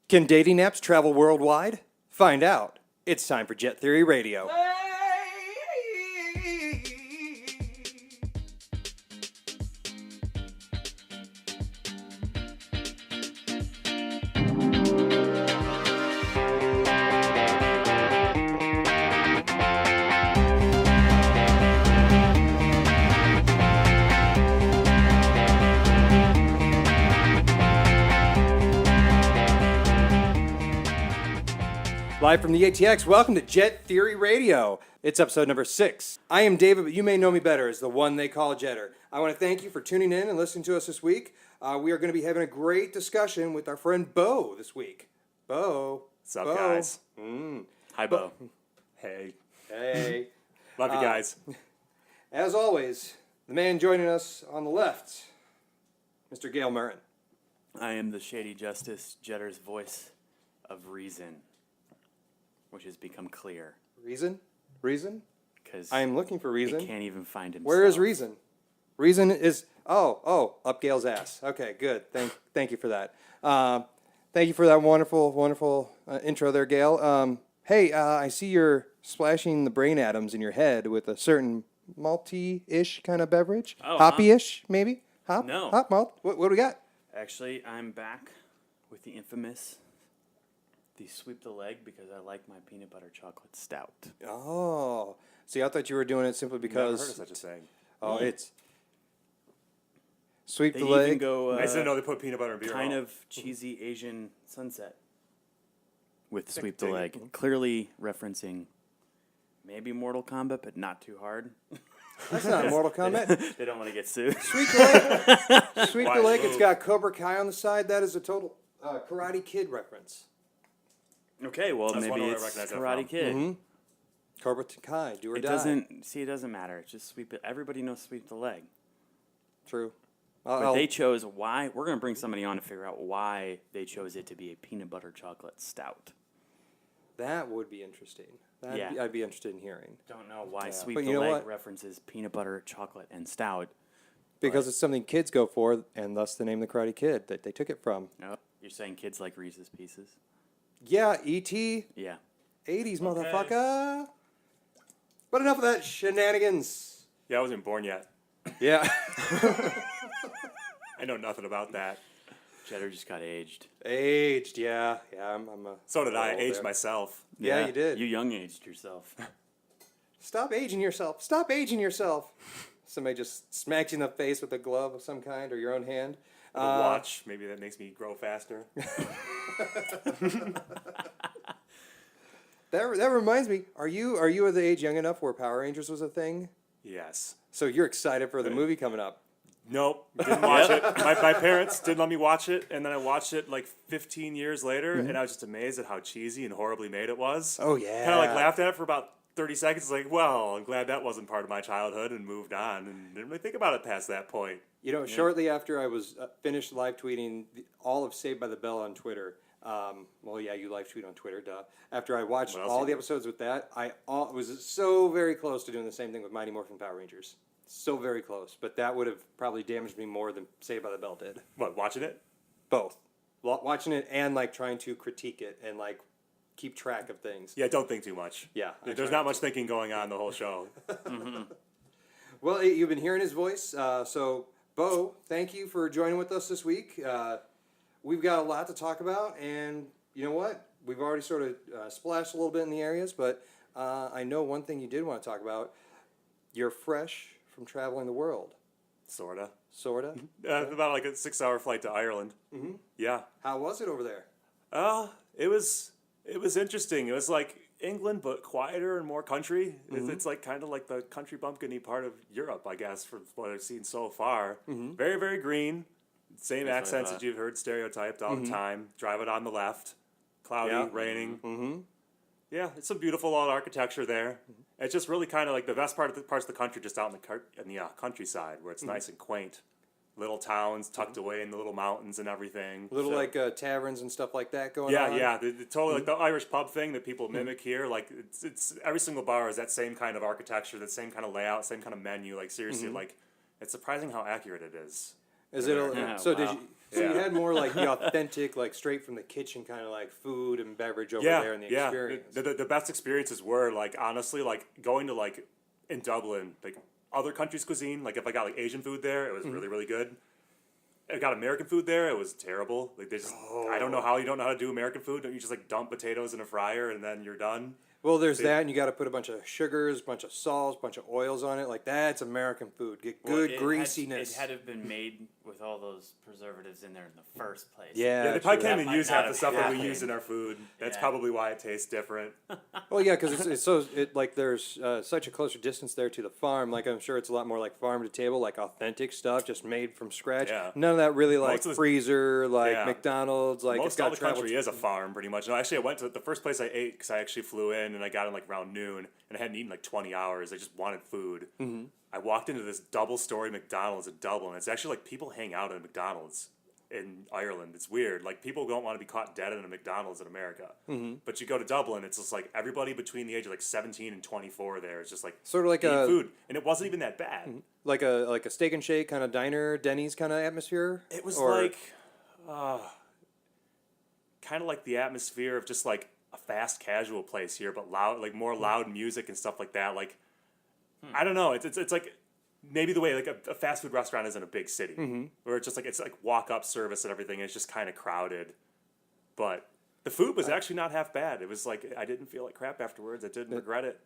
Can dating apps travel worldwide? Find out. It's time for Jett Theory Radio. Live from the ATX, welcome to Jett Theory Radio. It's episode number 6. I am David, but you may know me better as the one they call Jetter. I want to thank you for tuning in and listening to us this week. We are going to be having a great discussion with our friend Bo this week. Bo. What's up, guys? Hi, Bo. Hey. Hey. Love you guys. As always, the man joining us on the left, Mr. Gail Murrin. I am the Shady Justice, Jetter's voice of reason, which has become clear. Reason? Reason? Because I am looking for reason. he can't even find himself. Where is reason? Reason is up Gail's ass. Okay, good. Thank you for that. Thank you for that wonderful intro there, Gail. Hey, I see you're splashing the brain atoms in your head with a certain malty-ish kind of beverage. Oh, Hoppy-ish, maybe? No. Hop malt. What do we got? Actually, I'm back with the infamous, the sweep the leg, because I like my peanut butter chocolate stout. Oh, see, I thought you were doing it simply Never because. heard of such a thing. Oh, it's sweep They the even leg. go I just didn't know they put peanut butter in beer. kind at all. of cheesy Asian sunset with Sick sweep the dig. leg, clearly referencing maybe Mortal Kombat, but not too hard. That's not Mortal Kombat. They don't want to get sued. Sweep the leg. Sweep the Wise leg. It's move. got Cobra Kai on the side. That is a total Karate Kid reference. Okay, well, That's one maybe way I it's recognize that Karate from. Kid. Cobra Kai, do or It die. doesn't matter. It's just sweep it. Everybody knows sweep the leg. True. But they chose why. We're going to bring somebody on to figure out why they chose it to be a peanut butter chocolate stout. That would be interesting. Yeah. I'd be interested in hearing. Don't know why But sweep you the know leg what? references peanut butter, chocolate, and stout. Because it's something kids go for, and thus the name of the Karate Kid that they took it from. No, you're saying kids like Reese's Pieces? Yeah, E.T. Yeah. 80s, motherfucker. But enough of that shenanigans. Yeah, I wasn't born yet. Yeah. I know nothing about that. Cheddar just got aged. Aged, yeah. Yeah, I'm a... So did I. old Aged there. myself. Yeah, you did. You young aged yourself. Stop aging yourself. Stop aging yourself. Somebody just smacks you in the face with a glove of some kind or your own hand. With a watch. Maybe that makes me grow faster. That reminds me. Are you of the age young enough where Power Rangers was a thing? Yes. So you're excited for the movie coming up? Nope. Didn't watch it. My parents didn't let me watch it, and then I watched it like 15 years later, and I was just amazed at how cheesy and horribly made it was. Oh yeah. Kind of like laughed at it for about 30 seconds. Like, well, I'm glad that wasn't part of my childhood, and moved on, and didn't really think about it past that point. You know, shortly after I was finished live tweeting all of Saved by the Bell on Twitter. Well, yeah, you live tweet on Twitter, duh. After I watched What else all you the do? episodes with that, I was so very close to doing the same thing with Mighty Morphin Power Rangers. So very close. But that would have probably damaged me more than Saved by the Bell did. What, watching it? Both. Watching it and, like, trying to critique it and, like, keep track of things. Yeah, don't think too much. Yeah. I There's try not much thinking going on the whole show. Well, you've been hearing his voice. So, Bo, thank you for joining with us this week. We've got a lot to talk about, and you know what? We've already sort of splashed a little bit in the areas, but I know one thing you did want to talk about. You're fresh from traveling the world. Sorta. Sorta. About like a 6-hour flight to Ireland. Mm-hmm. Yeah. How was it over there? It was interesting. It was like England, but quieter and more country. It's like kind of like the country bumpkin-y part of Europe, I guess, from what I've seen so far. Very, very green. Same That's what I accents thought. that you've heard stereotyped all the time. Drive it on the left. Cloudy, Yeah. raining. Mm-hmm. Yeah, it's some beautiful old architecture there. It's just really kind of like the best parts of the country, just out in the countryside, where it's nice and quaint. Little towns tucked away in the little mountains and everything. Little So- like taverns and stuff like that going yeah, on. yeah, the totally like the Irish pub thing that people mimic here. Like it's every single bar is that same kind of architecture, that same kind of layout, same kind of menu. Like seriously, like it's surprising how accurate it is. Is it? Yeah, So wow. So you Yeah. had more like the authentic, like straight from the kitchen kind of like food and beverage over there in the experience. The best experiences were like honestly like going to like in Dublin like other countries' cuisine. Like if I got like Asian food there, it was really really good. I got American food there, it was terrible. Like they just I don't know how you don't know how to do American food. Don't you just like dump potatoes in a fryer and then you're done? Well, there's that, and you got to put a bunch of sugars, a bunch of salts, a bunch of oils on it. Like that's American food. Get good greasiness. It had to have been made with all those preservatives in there in the first place. Yeah, Yeah, they probably true. can't That even might use not half the have stuff that we happened. use in our food. That's Yeah. probably why it tastes different. Well, yeah, because it's so like there's such a closer distance there to the farm. Like I'm sure it's a lot more like farm to table, like authentic stuff, just made from scratch. Yeah. None of that really like Most of the- freezer, like Yeah. McDonald's. Like it's Most got all the travel. country is a farm, pretty much. No, actually, I went to the first place I ate because I actually flew in and I got in like around noon and I hadn't eaten like 20 hours. I just wanted food. Mm-hmm. I walked into this double-story McDonald's in Dublin. It's actually like people hang out at McDonald's in Ireland. It's weird. Like people don't want to be caught dead in a McDonald's in America. Mm-hmm. But you go to Dublin, it's just like everybody between the age of like 17 and 24 there is just like Sort of like eating a food, and it wasn't even that bad. like a steak and shake kind of diner, Denny's kind of atmosphere. It was Or- like, kind of like the atmosphere of just like a fast casual place here, but loud, like more loud music and stuff like that. Like, I don't know. It's like maybe the way like a fast food restaurant is in a big city, where it's just like it's like walk up service and everything. And it's just kind of crowded, but the food was actually not half bad. It was like I didn't feel like crap afterwards. I didn't regret it.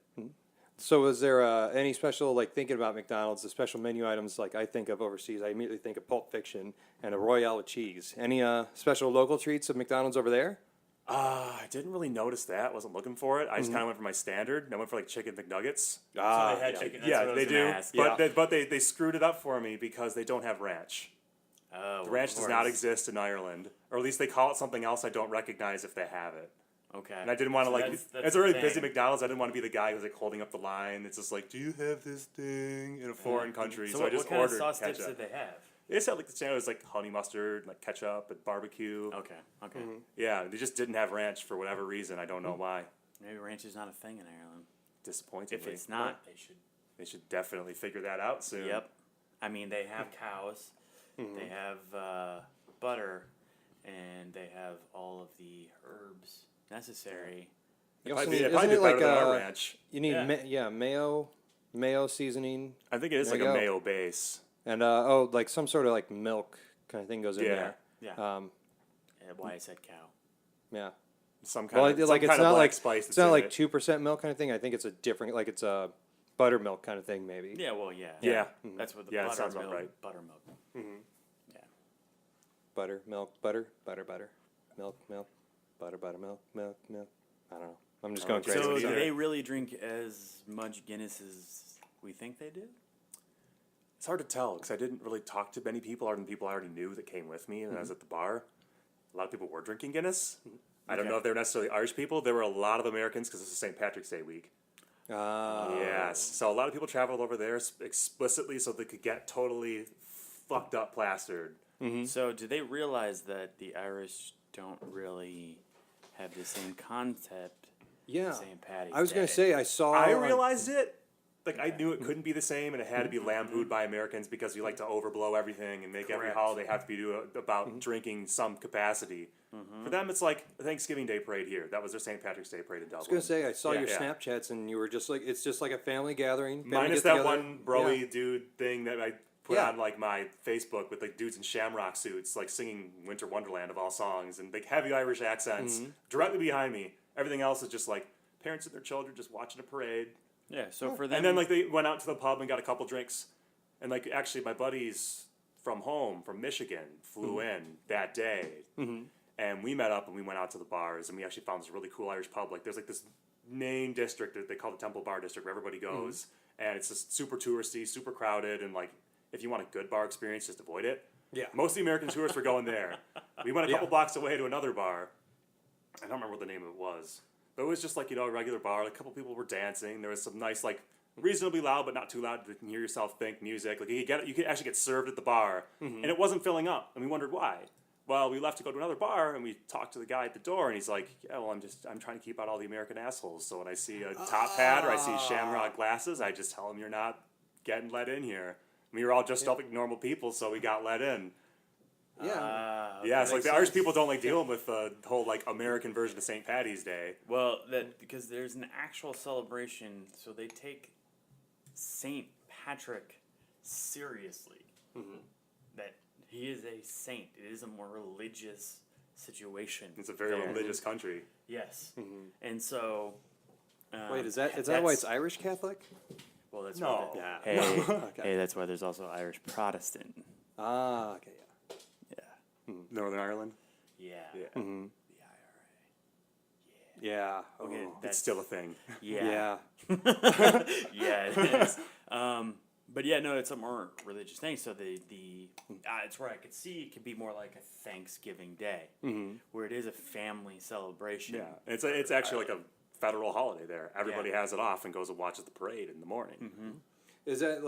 So was there any special, like thinking about McDonald's, the special menu items like I think of overseas, I immediately think of Pulp Fiction and a Royale with cheese. Any special local treats of McDonald's over there? I didn't really notice that. Wasn't looking for it. I just kind of went for my standard. I went for like chicken McNuggets. Ah, they had yeah. chicken. That's Yeah, what I they was do. gonna ask. But they screwed it up for me because they don't have ranch. Oh, The ranch of does not course. exist in Ireland, or at least they call it something else I don't recognize if they have it. Okay. And I didn't want to So like. that's It's a really the busy thing. McDonald's. I didn't want to be the guy who's like holding up the line. It's just like, do you have this thing in a foreign country? So, So I what just kind of ordered sauce dips ketchup. did they have? They just had like the same. It was like honey mustard, like ketchup, and barbecue. Okay. Okay. Yeah, they just didn't have ranch for whatever reason. I don't know why. Maybe ranch is not a thing in Ireland. Disappointingly. If it's not, they should. they should definitely figure that out soon. Yep. I mean, they have cows. They have butter, and they have all of the herbs necessary. You Might also be, need- it might isn't be it better like than our ranch. you need Yeah. mayo seasoning, I think it is There like you a go. mayo base. and like some sort of like milk kind of thing goes in Yeah. there. Yeah. Um, Why I said cow. yeah. Some kind Well, of like some it's kind of not black like spice. it's that's not in like it. 2% milk kind of thing. I think it's a different, like it's a buttermilk kind of thing maybe. Yeah. Well, yeah. Yeah. That's what the Yeah, that sounds about buttermilk. right. Buttermilk. Butter, milk, butter, butter, butter, milk, milk, butter, butter, milk, milk, milk. I don't know. I'm just I going don't crazy. So, Crazy do either. they really drink as much Guinness as we think they do? It's hard to tell because I didn't really talk to many people other than people I already knew that came with me and I was at the bar. A lot of people were drinking Guinness. I don't Okay. know if they were necessarily Irish people. There were a lot of Americans because it's St. Patrick's Day week. Yes. So a lot of people traveled over there explicitly so they could get totally fucked up plastered. So, do they realize that the Irish don't really have the same concept? Yeah. St. Patty's I was going Day? to say, I saw. I on- realized it. Like I knew it couldn't be the same, and it had to be lampooned by Americans because we like to overblow everything and make every Correct. holiday have to be about drinking some capacity. For them, it's like a Thanksgiving Day parade here. That was their St. Patrick's Day parade in Dublin. I was going to say, I saw Yeah. your Yeah. Snapchats and you were just like, it's just like a family gathering. Family Minus get that together. one broy Yeah. dude thing that I put Yeah. on like my Facebook with like dudes in shamrock suits, like singing Winter Wonderland of all songs and like heavy Irish accents directly behind me. Everything else is just like parents and their children just watching a parade. Yeah. So for them, And then like they went out to the pub and got a couple drinks, and like actually my buddies from home from Michigan flew in that day, and we met up and we went out to the bars and we actually found this really cool Irish pub. Like there's like this main district that they call the Temple Bar District where everybody goes, and it's just super touristy, super crowded, and like if you want a good bar experience, just avoid it. Yeah. Most of the American tourists were going there. We went a couple blocks away to another bar. I don't remember what the name of it was. But it was just like, a regular bar. Like, a couple people were dancing. There was some nice, like, reasonably loud, but not too loud to hear yourself think music. Like, you could actually get served at the bar. And it wasn't filling up. And we wondered why. Well, we left to go to another bar, and we talked to the guy at the door, and he's like, yeah, well, I'm trying to keep out all the American assholes. So when I see a top hat or I see shamrock glasses, I just tell them you're not getting let in here. We were all just up like normal people, so we got let in. Yeah. Yeah, it's like makes the Irish sense. people don't like dealing with the whole like American version of St. Patty's Day. Well, that because there's an actual celebration, so they take Saint Patrick seriously. That he is a saint. It is a more religious situation. It's a very there. religious country. Yes, and so. Wait, is that why that's- it's Irish Catholic? Well, that's No. why Yeah. Hey, Okay. hey, that's why there's also Irish Protestant. Ah, okay, yeah. Yeah, Northern Ireland. yeah, Yeah, the IRA. Yeah. Okay, Oh. it's still a thing. Yeah, Yeah. yeah, it is. But yeah, no, it's a more religious thing. So it's where I could see it could be more like a Thanksgiving Day, where it is a family celebration. Yeah, it's actually like a federal holiday there. Everybody has it off and goes and watches the parade in the morning. Is that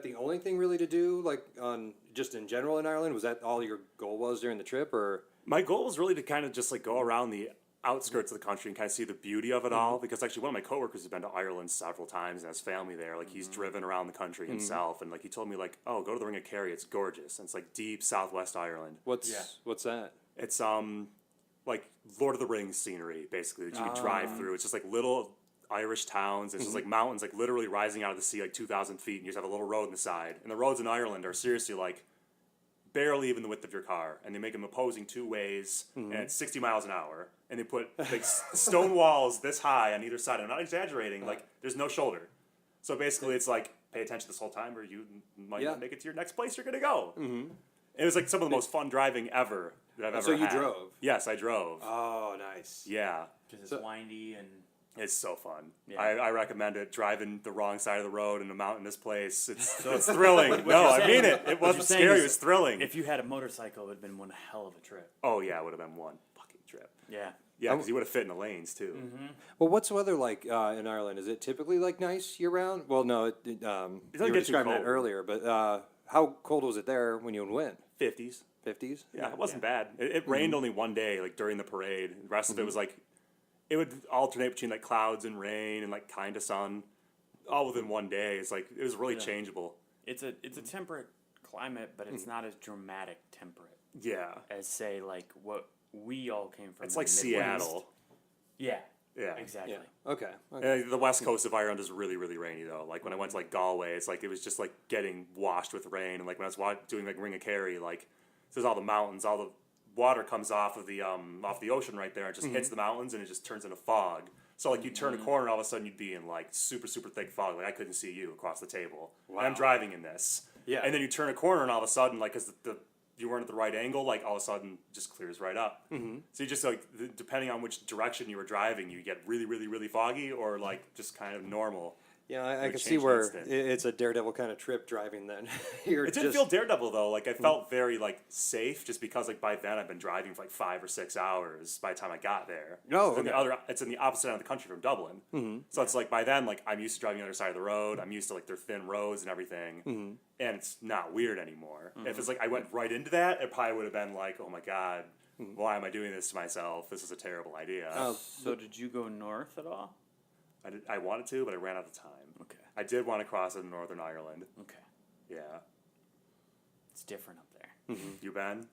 the only thing really to do, like, on just in general in Ireland? Was that all your goal was during the trip, or? My goal was really to kind of just like go around the outskirts of the country and kind of see the beauty of it all, because actually one of my coworkers has been to Ireland several times and has family there. Like he's driven around the country himself, and like he told me like, oh, go to the Ring of Kerry, it's gorgeous. And it's like deep southwest Ireland. What's that? It's like Lord of the Rings scenery basically that you could drive through. It's just like little Irish towns. It's just like mountains like literally rising out of the sea like 2,000 feet, and you just have a little road on the side. And the roads in Ireland are seriously like barely even the width of your car, and they make them opposing two ways, and it's 60 miles an hour, and they put like stone walls this high on either side. I'm not exaggerating. Like there's no shoulder, so basically it's like pay attention this whole time, or you might not make it to your next place you're gonna go. It was like some of the most fun driving ever that I've ever So you had. drove? Yes, I drove. Oh, nice. Yeah, because it's windy and. it's so fun. Yeah. I recommend it. Driving the wrong side of the road in a mountainous place. It's thrilling. No, you're I saying mean is- it. It what wasn't you're saying scary. is It was thrilling. If you had a motorcycle, it would have been one hell of a trip. Oh yeah, it would have been one fucking trip. Yeah. Yeah, because you would have fit in the lanes too. Well, what's the weather like in Ireland? Is it typically like nice year round? Well, no, you doesn't were get too describing that cold. earlier, but how cold was it there when you went? 50s. 50s? Yeah, it wasn't bad. It rained only one day, like during the parade. The rest of it was like, it would alternate between like clouds and rain and like kind of sun, all within one day. It's like it was really changeable. It's a temperate climate, but it's not as dramatic temperate Yeah, as say like what we all came from. it's in like the Midwest. Seattle. Yeah. Yeah, Exactly. Yeah. Okay. The west coast of Ireland is really, really rainy though. Like when I went to like Galway, it's like it was just like getting washed with rain. And like when I was doing like Ring of Kerry, like there's all the mountains, all the water comes off of the ocean right there. It just hits the mountains and it just turns into fog. So like you turn a corner, and all of a sudden you'd be in like super, super thick fog. Like I couldn't see you across the table. Wow. And I'm driving in this. Yeah. And then you turn a corner, and all of a sudden, like because you weren't at the right angle, like all of a sudden just clears right up. So you just like depending on which direction you were driving, you get really, really, really foggy, or like just kind of normal. Yeah, I would can see change where instant. it's a daredevil kind of trip driving then. You're It didn't just, feel daredevil though. Like I felt very like safe, just because like by then I've been driving for like 5 or 6 hours by the time I got there. Oh, And okay. it's in the opposite end of the country from Dublin. So it's like by then like I'm used to driving the other side of the road. I'm used to like their thin roads and everything, and it's not weird anymore. If it's like I went right into that, it probably would have been like, oh my god, why am I doing this to myself? This is a terrible idea. So did you go north at all? I wanted to, but I ran out of time. Okay. I did want to cross into Northern Ireland. Okay. Yeah. It's different up there. You been?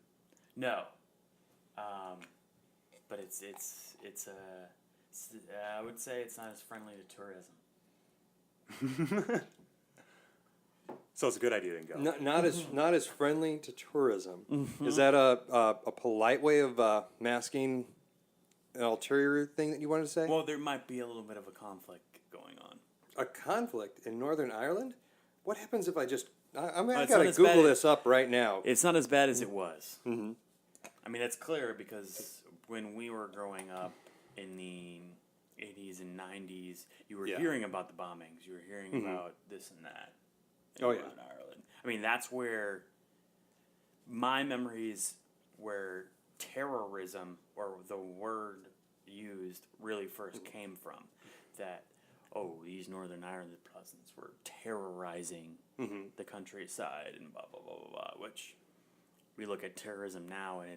No. But I would say it's not as friendly to tourism. So it's a good idea to go. not as friendly to tourism. Is that a polite way of masking an ulterior thing that you wanted to say? Well, there might be a little bit of a conflict going on. A conflict in Northern Ireland? What happens if I just... I it's not gotta as Google bad- this up right now. It's not as bad as it was. I mean, it's clear because when we were growing up in the 80s and 90s, you were hearing about the bombings. You were hearing about this and that. In Northern Ireland. I mean, that's where my memories where terrorism, or the word used, really first came from. That, these Northern Ireland Protestants were terrorizing the countryside and blah, blah, blah, blah, blah, which we look at terrorism now and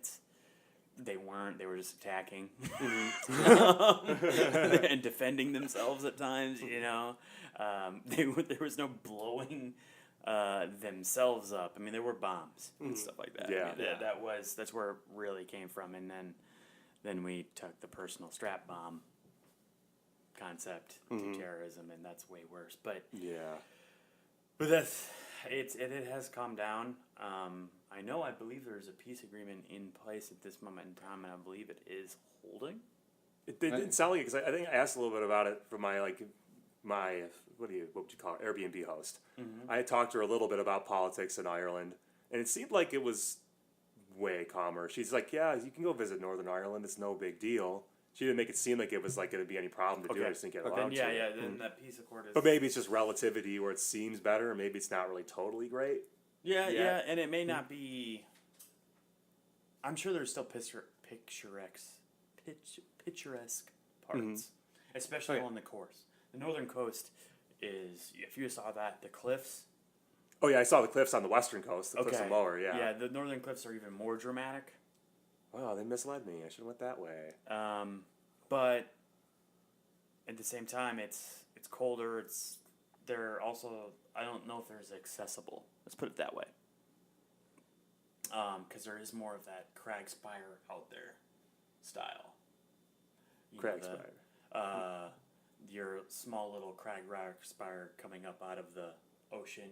they weren't, they were just attacking and defending themselves at times, you know. There was no blowing themselves up. I mean, there were bombs and stuff like that. Yeah. I mean, that's where it really came from. And then we took the personal strap bomb concept to terrorism, and that's way worse. But it has calmed down. I believe there's a peace agreement in place at this moment in time, and I believe it is holding. It didn't sound like it, because I think I asked a little bit about it from my what would you call it, Airbnb host. I had talked to her a little bit about politics in Ireland, and it seemed like it was way calmer. She's like, yeah, you can go visit Northern Ireland. It's no big deal. She didn't make it seem like it was like going to be any problem to do it. I just didn't get allowed to. Then that peace accord is... But maybe it's just relativity where it seems better, or maybe it's not really totally great. Yeah, and it may not be... I'm sure there's still picturesque parts, especially along the coast. The northern coast is, if you saw that, the cliffs... Oh, yeah, I saw the cliffs on the western coast. The cliffs are lower, yeah. Yeah, the northern cliffs are even more dramatic. Wow, they misled me. I should have went that way. But at the same time, it's colder. They're also, I don't know if they're as accessible. Let's put it that way. Because there is more of that crag spire out there style. Crag spire. Your small little crag rock spire coming up out of the ocean,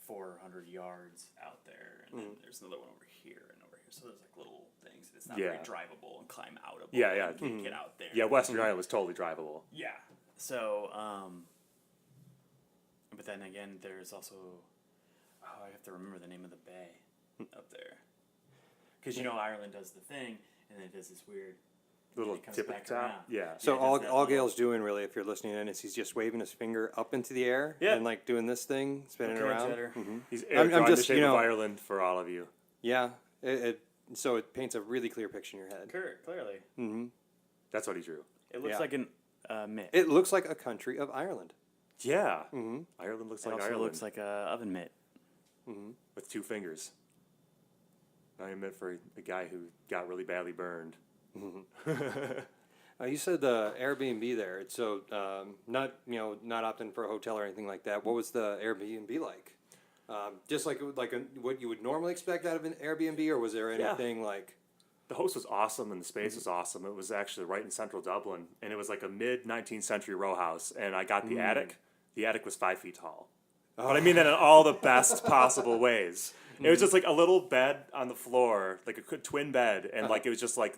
400 yards out there, and then there's another one over here and over here. So there's like little things. It's not very drivable and climb out of. Get out there. Yeah, Western Island was totally drivable. Yeah. So, but then again, there's also, I have to remember the name of the bay up there, because Ireland does the thing, and then it does this weird Little it comes tip back at the top. around. Yeah. So Yeah, all that's all that Gail's doing really, if you're listening in, is he's just waving his finger up into the air and like doing this thing, spinning it around. Cheddar. He's I'm drawing just, the shape of Ireland for all of you. Yeah, so it paints a really clear picture in your head. Clearly. That's what he drew. It looks Yeah. like an mitt. It looks like a country of Ireland. Yeah. Ireland looks It like also Ireland. looks like a oven mitt. With 2 fingers. Not even meant for a guy who got really badly burned. You said the Airbnb there. So not opting for a hotel or anything like that. What was the Airbnb like? Just like what you would normally expect out of an Airbnb, or was there anything like? The host was awesome and the space was awesome. It was actually right in central Dublin, and it was like a mid-19th century row house. And I got the attic. The attic was 5 feet tall. But I mean that in all the best possible ways. It was just like a little bed on the floor, like a twin bed, and like it was just like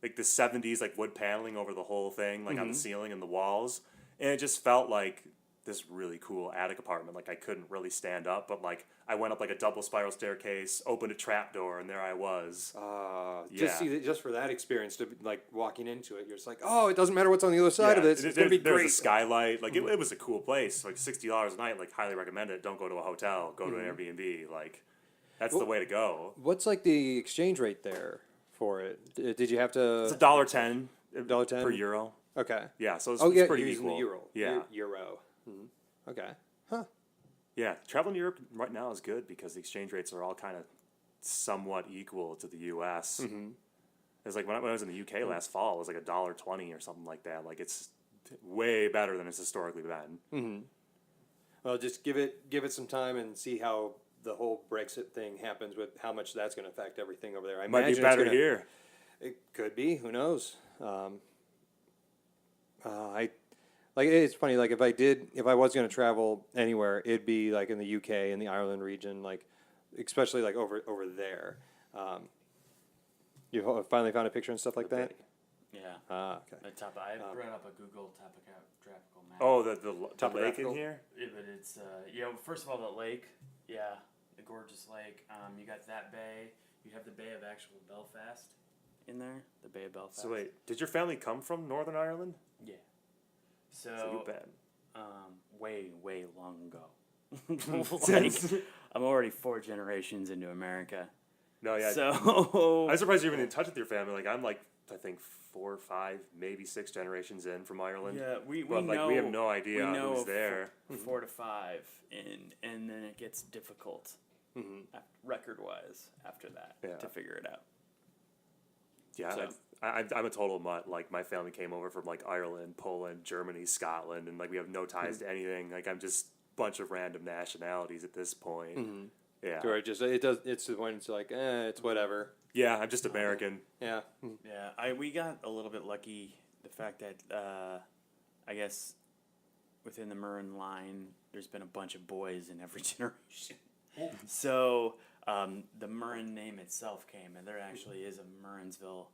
the 70s like wood paneling over the whole thing, like on the ceiling and the walls, and it just felt like this really cool attic apartment. Like I couldn't really stand up, but like I went up like a double spiral staircase, opened a trap door, and there I was. Just for that experience, to like walking into it, you're just like, oh, it doesn't matter what's on the other side of this. It's gonna be There's great. a skylight. Like it was a cool place. Like $60 a night. Like highly recommend it. Don't go to a hotel. Go to an Airbnb. Like that's the way to go. What's like the exchange rate there for it? Did you have to? It's $1.10. $1.10 per euro. Okay. Yeah, so it's You're pretty using equal. the euro. Yeah. Euro. Okay. Yeah, traveling to Europe right now is good because the exchange rates are all kind of somewhat equal to the U.S. It's like when I was in the UK last fall, it was like $1.20 or something like that. Like it's way better than it's historically been. Well, just give it some time and see how the whole Brexit thing happens, with how much that's going to affect everything over there. I Might be imagine better here. It could be. Who knows? It's funny. Like if I was going to travel anywhere, it'd be like in the UK and the Ireland region, like especially like over there. You finally found a picture and stuff like that. Yeah. Okay. I brought up a Google topographical map. Oh, the lake in Topographical? here? Yeah, but it's first of all, the lake. Yeah, the gorgeous lake. You got that bay. You have the Bay of actual Belfast in there. The Bay of Belfast. So wait, did your family come from Northern Ireland? Yeah. So you've been. Way long ago. Like, I'm already 4 generations into America. No, yeah. So I'm surprised you're even in touch with your family. Like I'm like I think 4, 5, maybe 6 generations in from Ireland. yeah, we But like know, we have no idea we know who's of there. 4 to 5, and then it gets difficult, record wise after that to figure it out. Yeah, So. I'm a total mutt. Like my family came over from like Ireland, Poland, Germany, Scotland, and like we have no ties to anything. Like I'm just bunch of random nationalities at this point. Yeah. Or it's the point it's like, it's whatever. Yeah, I'm just American. Yeah. Yeah, we got a little bit lucky. The fact that I guess within the Marin line, there's been a bunch of boys in every generation. So the Marin name itself came, and there actually is a Murinsville,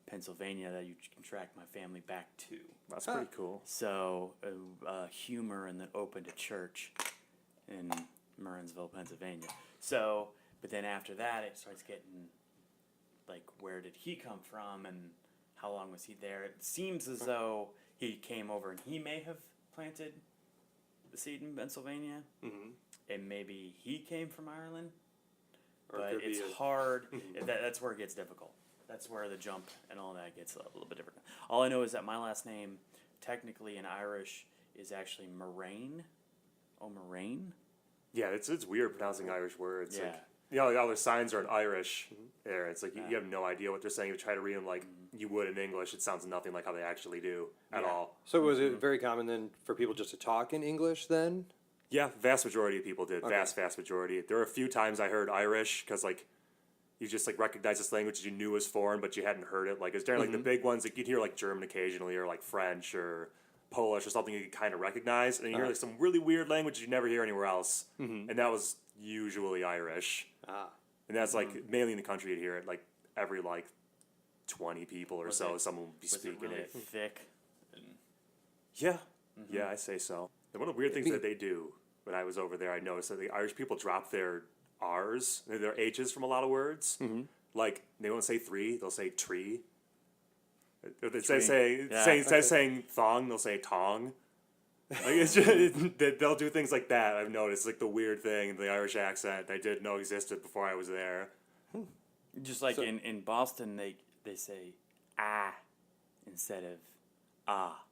Pennsylvania, that you can track my family back to. That's pretty cool. So Hugh Marin that opened a church in Murinsville, Pennsylvania. So, but then after that, it starts getting like, where did he come from, and how long was he there? It seems as though he came over and he may have planted the seed in Pennsylvania, and maybe he came from Ireland. But it's hard. That's where it gets difficult. That's where the jump and all that gets a little bit different. All I know is that my last name, technically in Irish, is actually Moraine. Oh, Moraine? Yeah, it's weird pronouncing Irish words. Yeah. Like, all their signs are in Irish there. It's like you have no idea what they're saying. You try to read them like you would in English. It sounds nothing like how they actually do at all. So was it very common then for people just to talk in English then? Yeah, vast majority of people did. Okay. Vast majority. There were a few times I heard Irish because like you just like recognize this language that you knew was foreign, but you hadn't heard it. Like it's generally like the big ones. Like you'd hear like German occasionally, or like French or Polish or something you could kind of recognize, and then you hear like some really weird language you never hear anywhere else, and that was usually Irish. And that's like mainly in the country. You'd hear it like every like 20 people or so. Someone would be speaking really it. thick. Yeah, yeah, I say so. And one of the weird things that they do when I was over there, I noticed that the Irish people drop their R's, their H's from a lot of words. Like they won't say three; they'll say tree. Instead of saying thong, they'll say tong. Like it's just, they'll do things like that. I've noticed like the weird thing, the Irish accent I didn't know existed before I was there. Just like in Boston, they say ah instead of ah.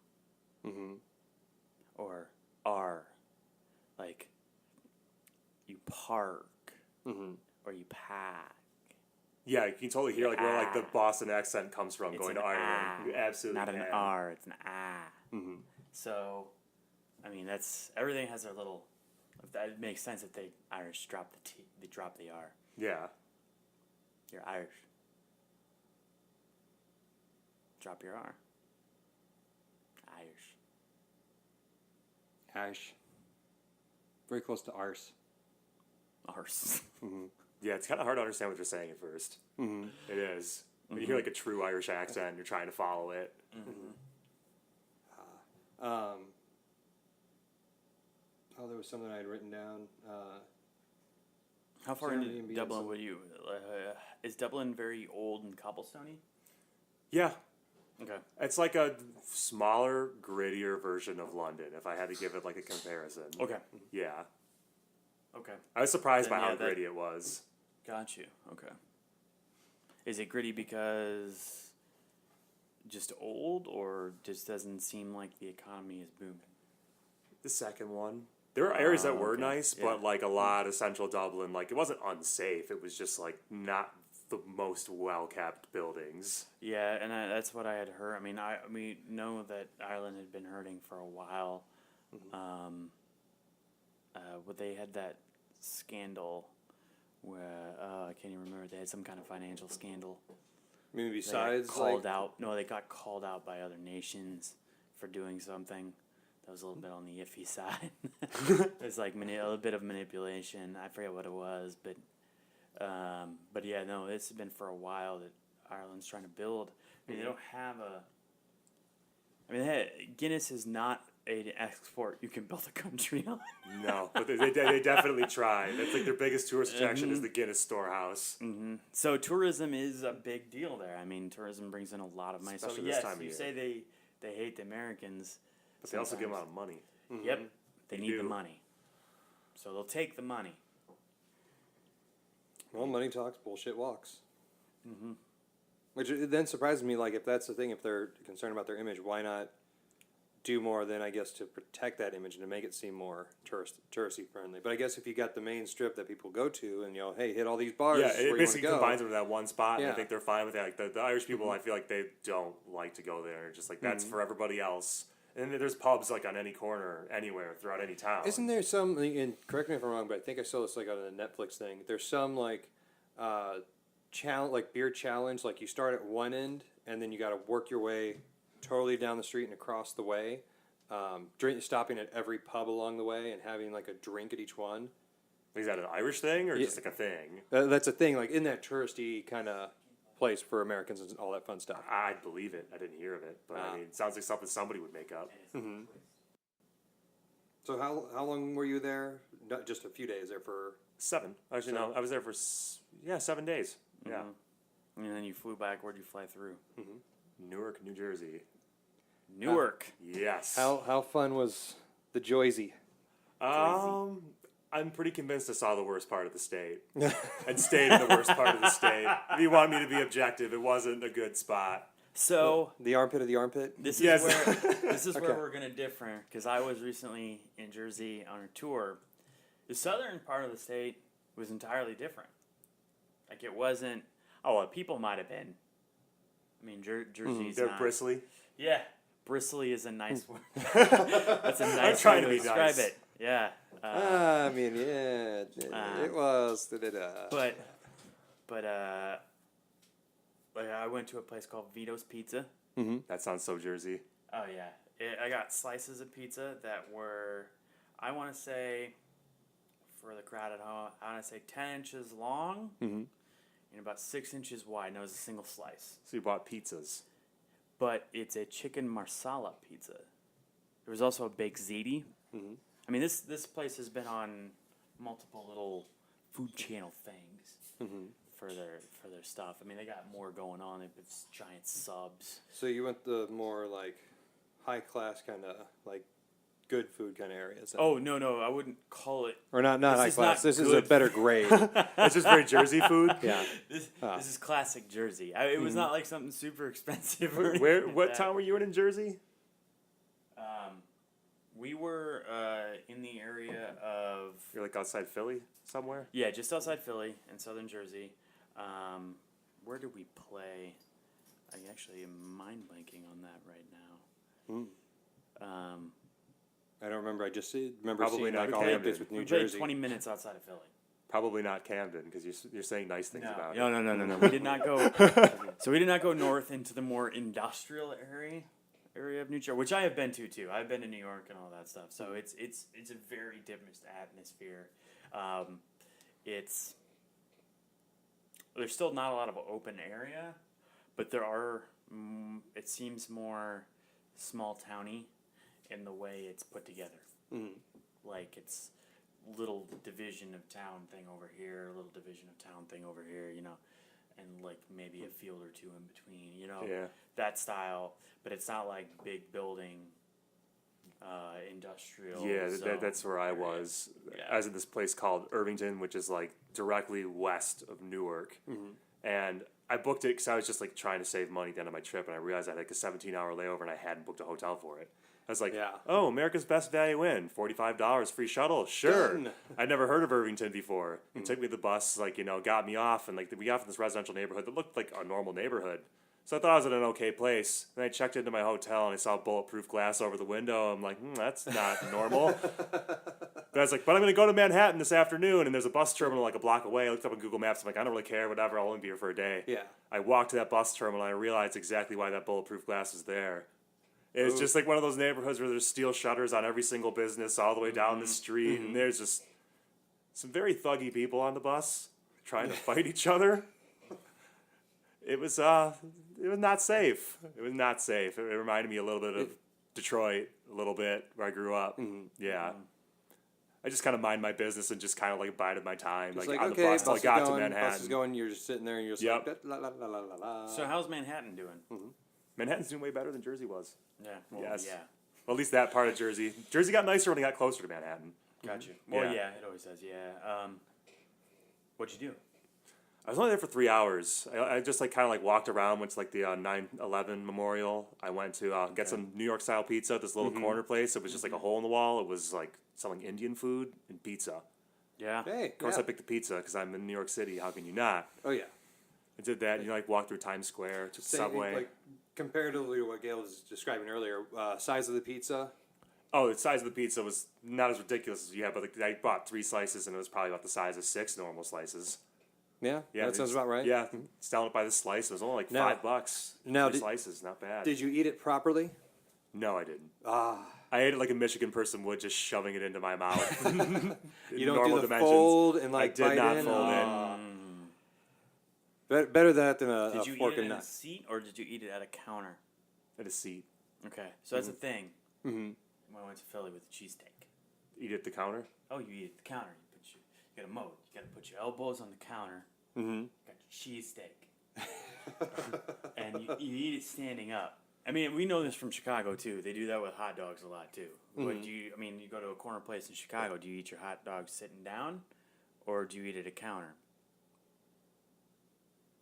Or R. Like you park or you pack. Yeah, you can totally hear like where like the Boston accent comes from It's going an to Ireland. ah, You absolutely not an can. R, it's an ah. So, I mean, that's everything has their little. It makes sense that they Irish drop the T, they drop the R. Yeah. You're Irish. Drop your R. Irish. Irish. Very close to arse. Arse. Yeah, it's kind of hard to understand what they're saying at 1st. It is. When you hear like a true Irish accent, you're trying to follow it. There was something I had written down. How far Germany into and Dublin BS. would you? Is Dublin very old and cobblestoney? Yeah. Okay. It's like a smaller, grittier version of London, if I had to give it like a comparison. Okay. Yeah. Okay. I was surprised Then, by how yeah, that- gritty it was. Got you. Okay. Is it gritty because just old, or just doesn't seem like the economy is booming? The second one. There were areas that were okay. nice, Yeah. but like a lot of central Dublin, like it wasn't unsafe. It was just like not the most well kept buildings. Yeah, and that's what I had heard. I mean, we know that Ireland had been hurting for a while. They had that scandal where I can't even remember. They had some kind of financial scandal. Maybe They besides got called like, out. No, they got called out by other nations for doing something that was a little bit on the iffy side. It was like a little bit of manipulation. I forget what it was, but yeah, no, this has been for a while that Ireland's trying to build. I mean, they don't have a. I mean, Guinness is not an export you can build a country on. No, but they definitely try. That's like their biggest tourist attraction is the Guinness storehouse. So tourism is a big deal there. I mean, tourism brings in a lot of money. Especially so this yes, time of you year. say they hate the Americans. But they also give them a sometimes. lot of money. Yep, they need the do. money. So they'll take the money. well, money talks, bullshit walks. Which then surprises me. Like, if that's the thing, if they're concerned about their image, why not do more than, I guess, to protect that image and to make it seem more touristy friendly? But I guess if you got the main strip that people go to, and hey, hit all these bars. Yeah, where it you basically wanna go. combines them in that one spot, and Yeah. I think they're fine with that. Like the Irish people, I feel like they don't like to go there. Just like that's for everybody else, And there's pubs like on any corner, anywhere, throughout any town. Isn't there some? And correct me if I'm wrong, but I think I saw this like on a Netflix thing. There's some like challenge, like beer challenge. Like you start at one end, and then you got to work your way totally down the street and across the way. Stopping at every pub along the way and having like a drink at each one. Is that an Irish thing or just like a thing? That's a thing, like in that touristy kind of place for Americans and all that fun stuff. I believe it. I didn't hear of it, but I mean, it sounds like something somebody would make up. Mm-hmm. So how long were you there? Not just a few days there for 7. Actually, no, I was there for 7 days. Yeah, And then you flew back. Where'd you fly through? Newark, New Jersey. Newark. Yes. How fun was the Joyzy? I'm pretty convinced I saw the worst part of the state and stayed in the worst part of the state. If you want me to be objective, it wasn't a good spot. So the armpit of the armpit. this Yes. is where we're gonna differ, because I was recently in Jersey on a tour. The southern part of the state was entirely different. Like it wasn't. Oh, well, people might have been. I mean, Jersey's They're not. bristly. Yeah, bristly is a nice word. That's a nice trying way to be describe nice. it. Yeah. I mean, yeah, it was. But like I went to a place called Vito's Pizza. That sounds so Jersey. Oh yeah, I got slices of pizza that were, I want to say, for the crowd at home, I want to say 10 inches long and about 6 inches wide. And it was a single slice. So you bought pizzas. But it's a chicken marsala pizza. There was also a baked ziti. I mean, this place has been on multiple little food channel things for their stuff. I mean, they got more going on. They have giant subs. So you went the more like high class kind of like good food kind of areas. Oh no, I wouldn't call it. Or not This high is class. not This is a good better grade. It's just very Jersey food. Yeah. This is classic Jersey. It was not like something super expensive. Or Where? anything What like that. town were you in Jersey? We were in the area of You're like outside Philly somewhere. just outside Philly in southern Jersey. Where did we play? I actually am mind blanking on that right now. I don't remember. I just remember Probably seeing not like all the Camden. updates with New We played Jersey. 20 minutes outside of Philly. Probably not Camden because you're saying nice things about it. No. We did not go. So we did not go north into the more industrial area of New Jersey, which I have been to too. I've been to New York and all that stuff. So it's a very different atmosphere. There's still not a lot of open area, but there are. It seems more small towny in the way it's put together. Like it's little division of town thing over here, little division of town thing over here, and like maybe a field or two in between, that style. But it's not like big building, industrial. Yeah, zone that's where I area. was. Yeah. I was in this place called Irvington, which is like directly west of Newark. And I booked it because I was just like trying to save money at the end of my trip, and I realized I had like a 17-hour layover, and I hadn't booked a hotel for it. I was like, oh, America's Best Value Inn, $45 free shuttle, sure. Done. I'd never heard of Irvington before. He took me to the bus, got me off, and like we got off in this residential neighborhood that looked like a normal neighborhood. So I thought I was in an okay place. Then I checked into my hotel and I saw bulletproof glass over the window. I'm like, that's not normal. But I was like, but I'm going to go to Manhattan this afternoon, and there's a bus terminal like a block away. I looked up on Google Maps. I'm like, I don't really care, whatever. I'll only be here for a day. Yeah. I walked to that bus terminal, and I realized exactly why that bulletproof glass is there. It was just like one of those neighborhoods where there's steel shutters on every single business all the way down the street, and there's just some very thuggy people on the bus trying to fight each other. It was not safe. It was not safe. It reminded me a little bit of Detroit, a little bit, where I grew up. Yeah. I just kind of mind my business and just kind of like bided my time, It's like like on okay, the bus till I bus is got going, to Manhattan. bus is going. You're just sitting there and you're just Yep. like la la la la la la. So how's Manhattan doing? Manhattan's doing way better than Jersey was. Yeah. Well, Yes. Yeah. Well, at least that part of Jersey. Jersey got nicer when it got closer to Manhattan. Gotcha. Well, Yeah. yeah, it always does. Yeah. What'd you do? I was only there for 3 hours. I just like kind of like walked around, went to like the 9/11 memorial. I went to get some New York style pizza at this little corner place. It was just like a hole in the wall. It was like selling Indian food and pizza. Yeah. Hey, Of course, I picked the pizza because I'm in New York City. How can you not? Oh yeah. I did that. And, like walked through Times Square, took the subway. Like comparatively to what Gail was describing earlier, size of the pizza. Oh, the size of the pizza was not as ridiculous as you have, but I bought 3 slices, and it was probably about the size of 6 normal slices. Yeah, that sounds about right. Yeah, selling it by the slice. It was only like Now- $5. now 3 did- slices, not bad. Did you eat it properly? No, I didn't. Ah, I ate it like a Michigan person would, just shoving it into my mouth. you don't do the fold and I like did bite not in. fold Ah. in. Better that than a Did you fork eat it and at a knife. seat or did you eat it at a counter? At a seat. Okay, so that's the thing. Mm-hmm. When I went to Philly with the cheesesteak. Eat at the counter. Oh, you eat at the counter. You got a mode. You got to put your elbows on the counter. Mm-hmm. Got your cheesesteak. And you eat it standing up. I mean, we know this from Chicago too. They do that with hot dogs a lot too. What do you? I mean, you go to a corner place in Chicago. Do you eat your hot dog sitting down, or do you eat at a counter?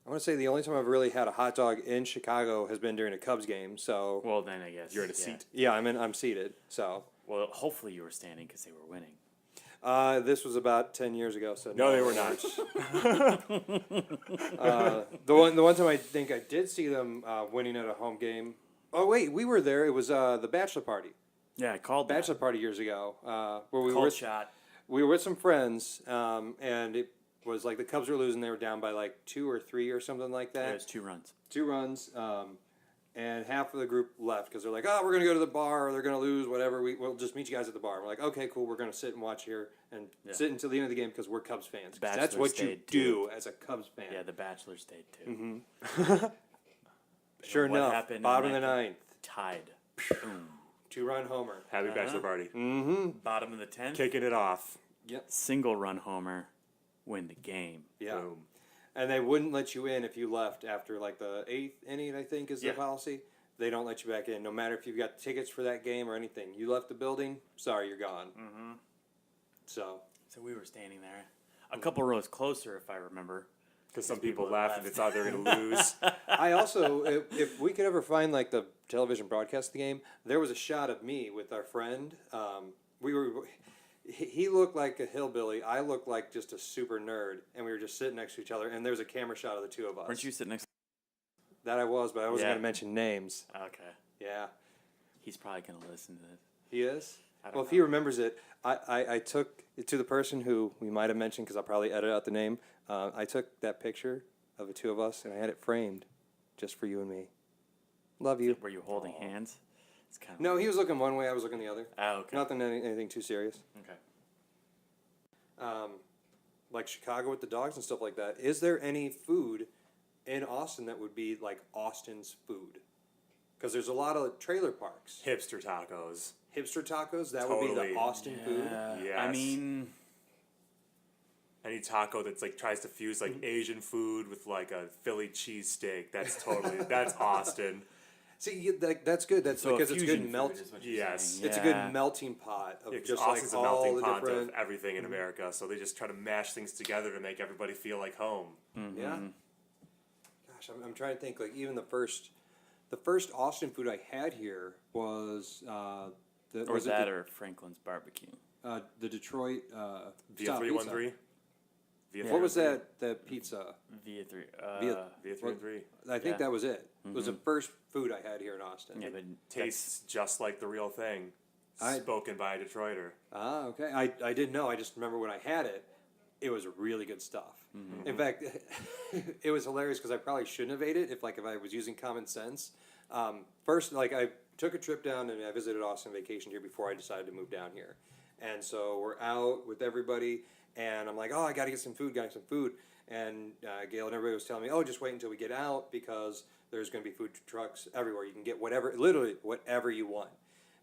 I want to say the only time I've really had a hot dog in Chicago has been during a Cubs game. So Well, then I guess You're in a yeah. seat. yeah, I'm seated. So Well, hopefully you were standing because they were winning. this was about 10 years ago. So No, they were not. The one time I think I did see them winning at a home game. Oh wait, we were there. It was the bachelor party. Yeah, I called Bachelor party years ago, where we Called were shot. we were with some friends, and it was like the Cubs were losing. They were down by like 2 or 3 or something like that. There's 2 runs. 2 runs, and half of the group left because they're like, oh, we're going to go to the bar, or they're going to lose, whatever. We'll just meet you guys at the bar. We're like, okay, cool. We're going to sit and watch here and sit until the end of the game because we're Cubs fans. 'Cause that's Bachelor what you stayed, do too. as a Cubs fan. Yeah, the Bachelor stayed too. Mm-hmm. Sure what enough, happened in bottom of the that ninth, Tied. Boom. 2-run homer. Happy bachelor party. Mm-hmm. Bottom of the 10th. Kicking it off. Yep. Single run homer. Win the game. Yeah. Boom. And they wouldn't let you in if you left after like the 8th inning, I think is the Yeah. policy. They don't let you back in, no matter if you've got tickets for that game or anything. You left the building, sorry, you're gone. Mm-hmm. So, So we were standing there. A couple rows closer, if I remember. Because some people people laughed and left. they thought they were going to lose. I also, if we could ever find like the television broadcast of the game, there was a shot of me with our friend. He looked like a hillbilly. I looked like just a super nerd, and we were just sitting next to each other. And there was a camera shot of the two of us. Weren't you sitting next? That I was, but I wasn't Yeah. going to mention names. Okay. Yeah, He's probably gonna listen to this. he is. I don't Well, if know. he remembers it, I took it to the person who we might have mentioned because I'll probably edit out the name. I took that picture of the two of us and I had it framed just for you and me. Love you. Were you holding hands? It's kind of. No, he was looking one way, I was looking the other. Oh, okay. Nothing, anything too serious. Okay. Like Chicago with the dogs and stuff like that. Is there any food in Austin that would be like Austin's food? Because there's a lot of trailer parks. Hipster tacos. Hipster tacos, that would be Totally. the Austin food. I Yes. mean, Any taco that's like tries to fuse like Asian food with like a Philly cheesesteak. That's totally, that's Austin. See, that's good. That's so because it's fusion good food melt. is what you're Yes. saying. It's a Yeah. good melting pot of Because just Austin's like a all melting the pot different. of everything in America, so they just try to mash things together to make everybody feel like home. Mm-hmm. Yeah. Gosh, I'm trying to think. Like even the first Austin food I had here was Or was that, or Franklin's barbecue. the Detroit Via style 313. pizza. Via What was 313? that pizza? Via 3. Via- Via 313. I think Yeah. that was it. It was the first food I had here in Austin. yeah, but Tastes just like the real thing. I- Spoken by a Detroiter. Ah, okay. I didn't know. I just remember when I had it, it was really good stuff. In fact, it was hilarious because I probably shouldn't have ate it if I was using common sense. First, like I took a trip down and I visited Austin vacation here before I decided to move down here, and so we're out with everybody, and I'm like, oh, I got to get some food, and Gail and everybody was telling me, oh, just wait until we get out because there's going to be food trucks everywhere. You can get literally whatever you want.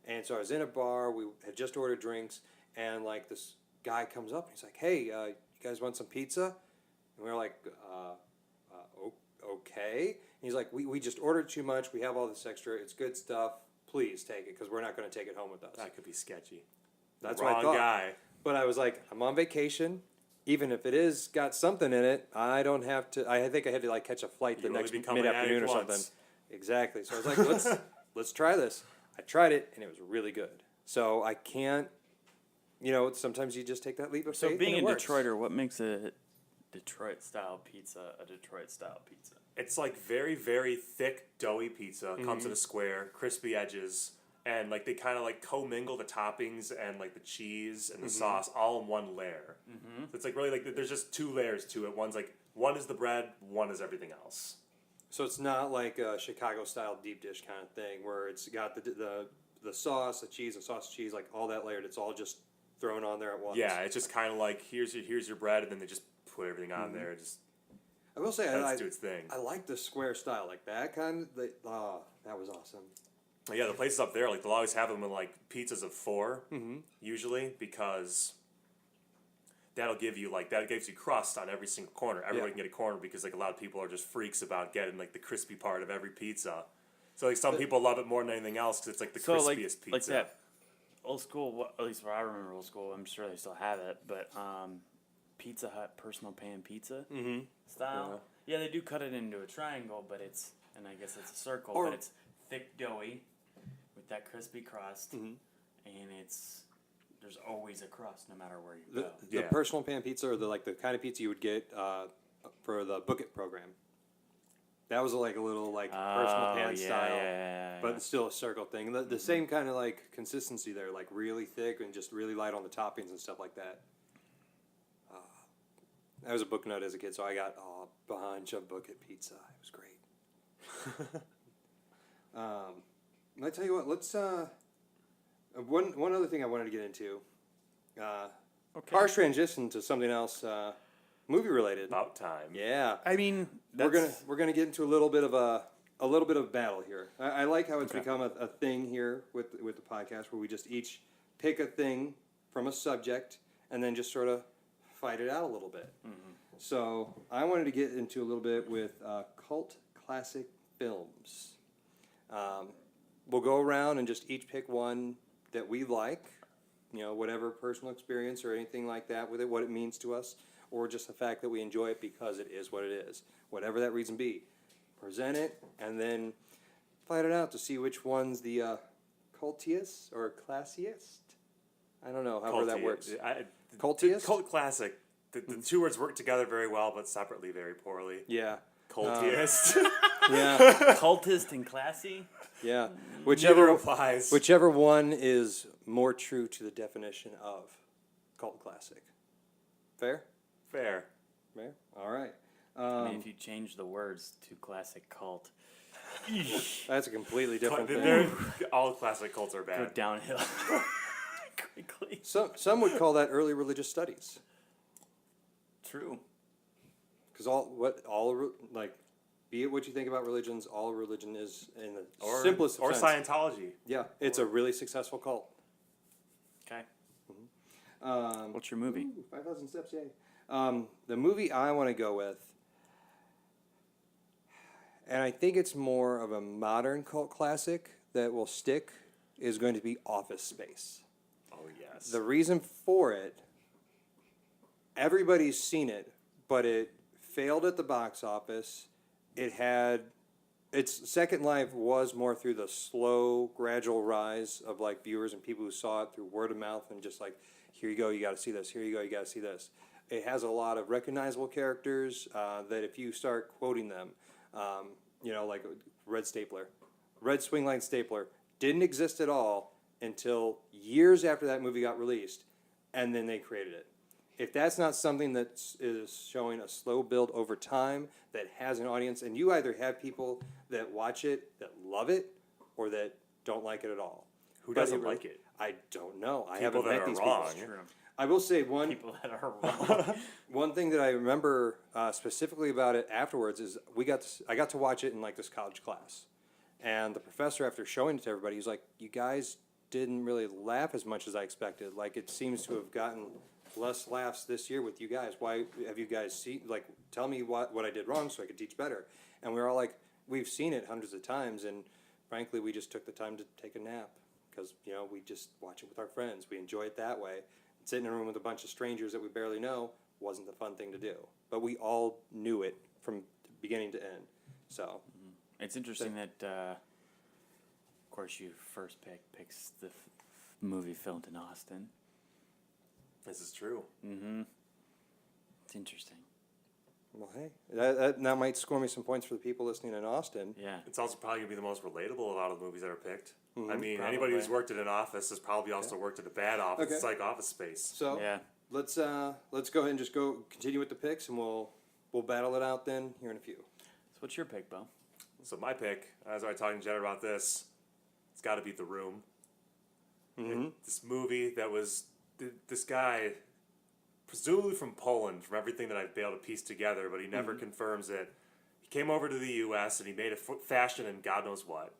And so I was in a bar. We had just ordered drinks, and like this guy comes up and he's like, "Hey, you guys want some pizza?" And we were like, "Okay." And he's like, "We just ordered too much. We have all this extra. It's good stuff. Please take it because we're not going to take it home with us." That could be sketchy. That's Wrong what I thought. guy. But I was like, "I'm on vacation. Even if it is got something in it, I don't have to. I think I had to like catch a flight the You only next become mid an afternoon or addict something." once. Exactly. So I was like, let's try this. I tried it and it was really good. So I can't, sometimes you just take that leap of faith. So being and a it works. Detroiter, what makes a Detroit style pizza a Detroit style pizza? It's like very, very thick, doughy pizza. Comes in a square, crispy edges, and like they kind of like commingle the toppings and like the cheese and the sauce all in one layer. So it's like really like there's just 2 layers to it. One is the bread, one is everything else. So it's not like a Chicago style deep dish kind of thing where it's got the sauce, the cheese, the sausage cheese, like all that layered. It's all just thrown on there at once. Yeah, it's just kind of like here's your bread, and then they just put everything on there. Just I will say let's do its thing. I like the square style, like that kind. That was awesome. Yeah, the places up there, like they'll always have them in like pizzas of 4, usually, because that gives you crust on every single corner. Everybody can get a corner because like a lot of people are just freaks about getting like the crispy part of every pizza. So like some people love it more than anything else because it's like the crispiest pizza. Like that old school, at least where I remember old school, I'm sure they still have it, but Pizza Hut personal pan pizza style. Yeah, they do cut it into a triangle, but and I guess it's a circle, but it's thick doughy with that crispy crust, and there's always a crust no matter where you go. The personal pan pizza, or the kind of pizza you would get for the Book It program. That was like a little personal pan style, but it's still a circle thing. The same kind of like consistency there, like really thick and just really light on the toppings and stuff like that. I was a book nut as a kid, so I got a bunch of Book It pizza. It was great. I tell you what, let's one other thing I wanted to get into. Harsh transition to something else, movie related. About time. Yeah, I mean, we're gonna get into a little bit of battle here. I like how it's become a thing here with the podcast, where we just each pick a thing from a subject and then just sort of fight it out a little bit. So I wanted to get into a little bit with cult classic films. We'll go around and just each pick one that we like, whatever personal experience or anything like that with it, what it means to us, or just the fact that we enjoy it because it is what it is, whatever that reason be. Present it and then fight it out to see which one's the cultiest or classiest. I don't know, however that works. Cultiest? Cult classic. The 2 words work together very well, but separately very poorly. Yeah. Cultiest. Yeah. Cultist and classy? Yeah. Never applies. Whichever one is more true to the definition of cult classic. Fair? Fair. Fair? All right. I mean, if you change the words to classic cult, That's a completely different thing. All classic cults are go bad. downhill quickly. Some would call that early religious studies. True. Because be it what you think about religions, all religion is in the Or, simplest or sense. Scientology. Yeah, it's a really successful cult. Okay. What's your movie? 5,000 steps, yay. The movie I want to go with, and I think it's more of a modern cult classic that will stick, is going to be Office Space. Oh, yes. The reason for it, everybody's seen it, but it failed at the box office. Its second life was more through the slow, gradual rise of like viewers and people who saw it through word of mouth and just like, here you go, you got to see this. Here you go, you got to see this. It has a lot of recognizable characters that if you start quoting them, like Red Stapler, Red Swing Line Stapler didn't exist at all until years after that movie got released, and then they created it. If that's not something that is showing a slow build over time that has an audience, and you either have people that watch it that love it or that don't like it at all. Who doesn't like it? I don't know. I People haven't that met are these wrong. people. I will say People that are wrong. one thing that I remember specifically about it afterwards is I got to watch it in like this college class, and the professor, after showing it to everybody, he's like, "You guys didn't really laugh as much as I expected. Like it seems to have gotten less laughs this year with you guys. Why have you guys seen? Like, tell me what I did wrong so I could teach better." And we were all like, "We've seen it hundreds of times, and frankly, we just took the time to take a nap because we just watch it with our friends. We enjoy it that way." Sitting in a room with a bunch of strangers that we barely know wasn't the fun thing to do. But we all knew it from beginning to end. So It's interesting that, of course, your first picks the movie filmed in Austin. This is true. Mm-hmm. It's interesting. Well, hey, that might score me some points for the people listening in Austin. Yeah. It's also probably going to be the most relatable of all the movies that are picked. I mean, Probably. anybody who's worked in an office has probably also worked in a bad office. Okay. It's like Office Space. So Yeah. let's go ahead and just continue with the picks, and we'll battle it out then here in a few. So what's your pick, Bo? So my pick, as I was talking to Jett about this, it's got to be The Room. This movie that was this guy, presumably from Poland, from everything that I've been able to piece together, but he never confirms it. He came over to the U.S. and he made a fashion in God knows what.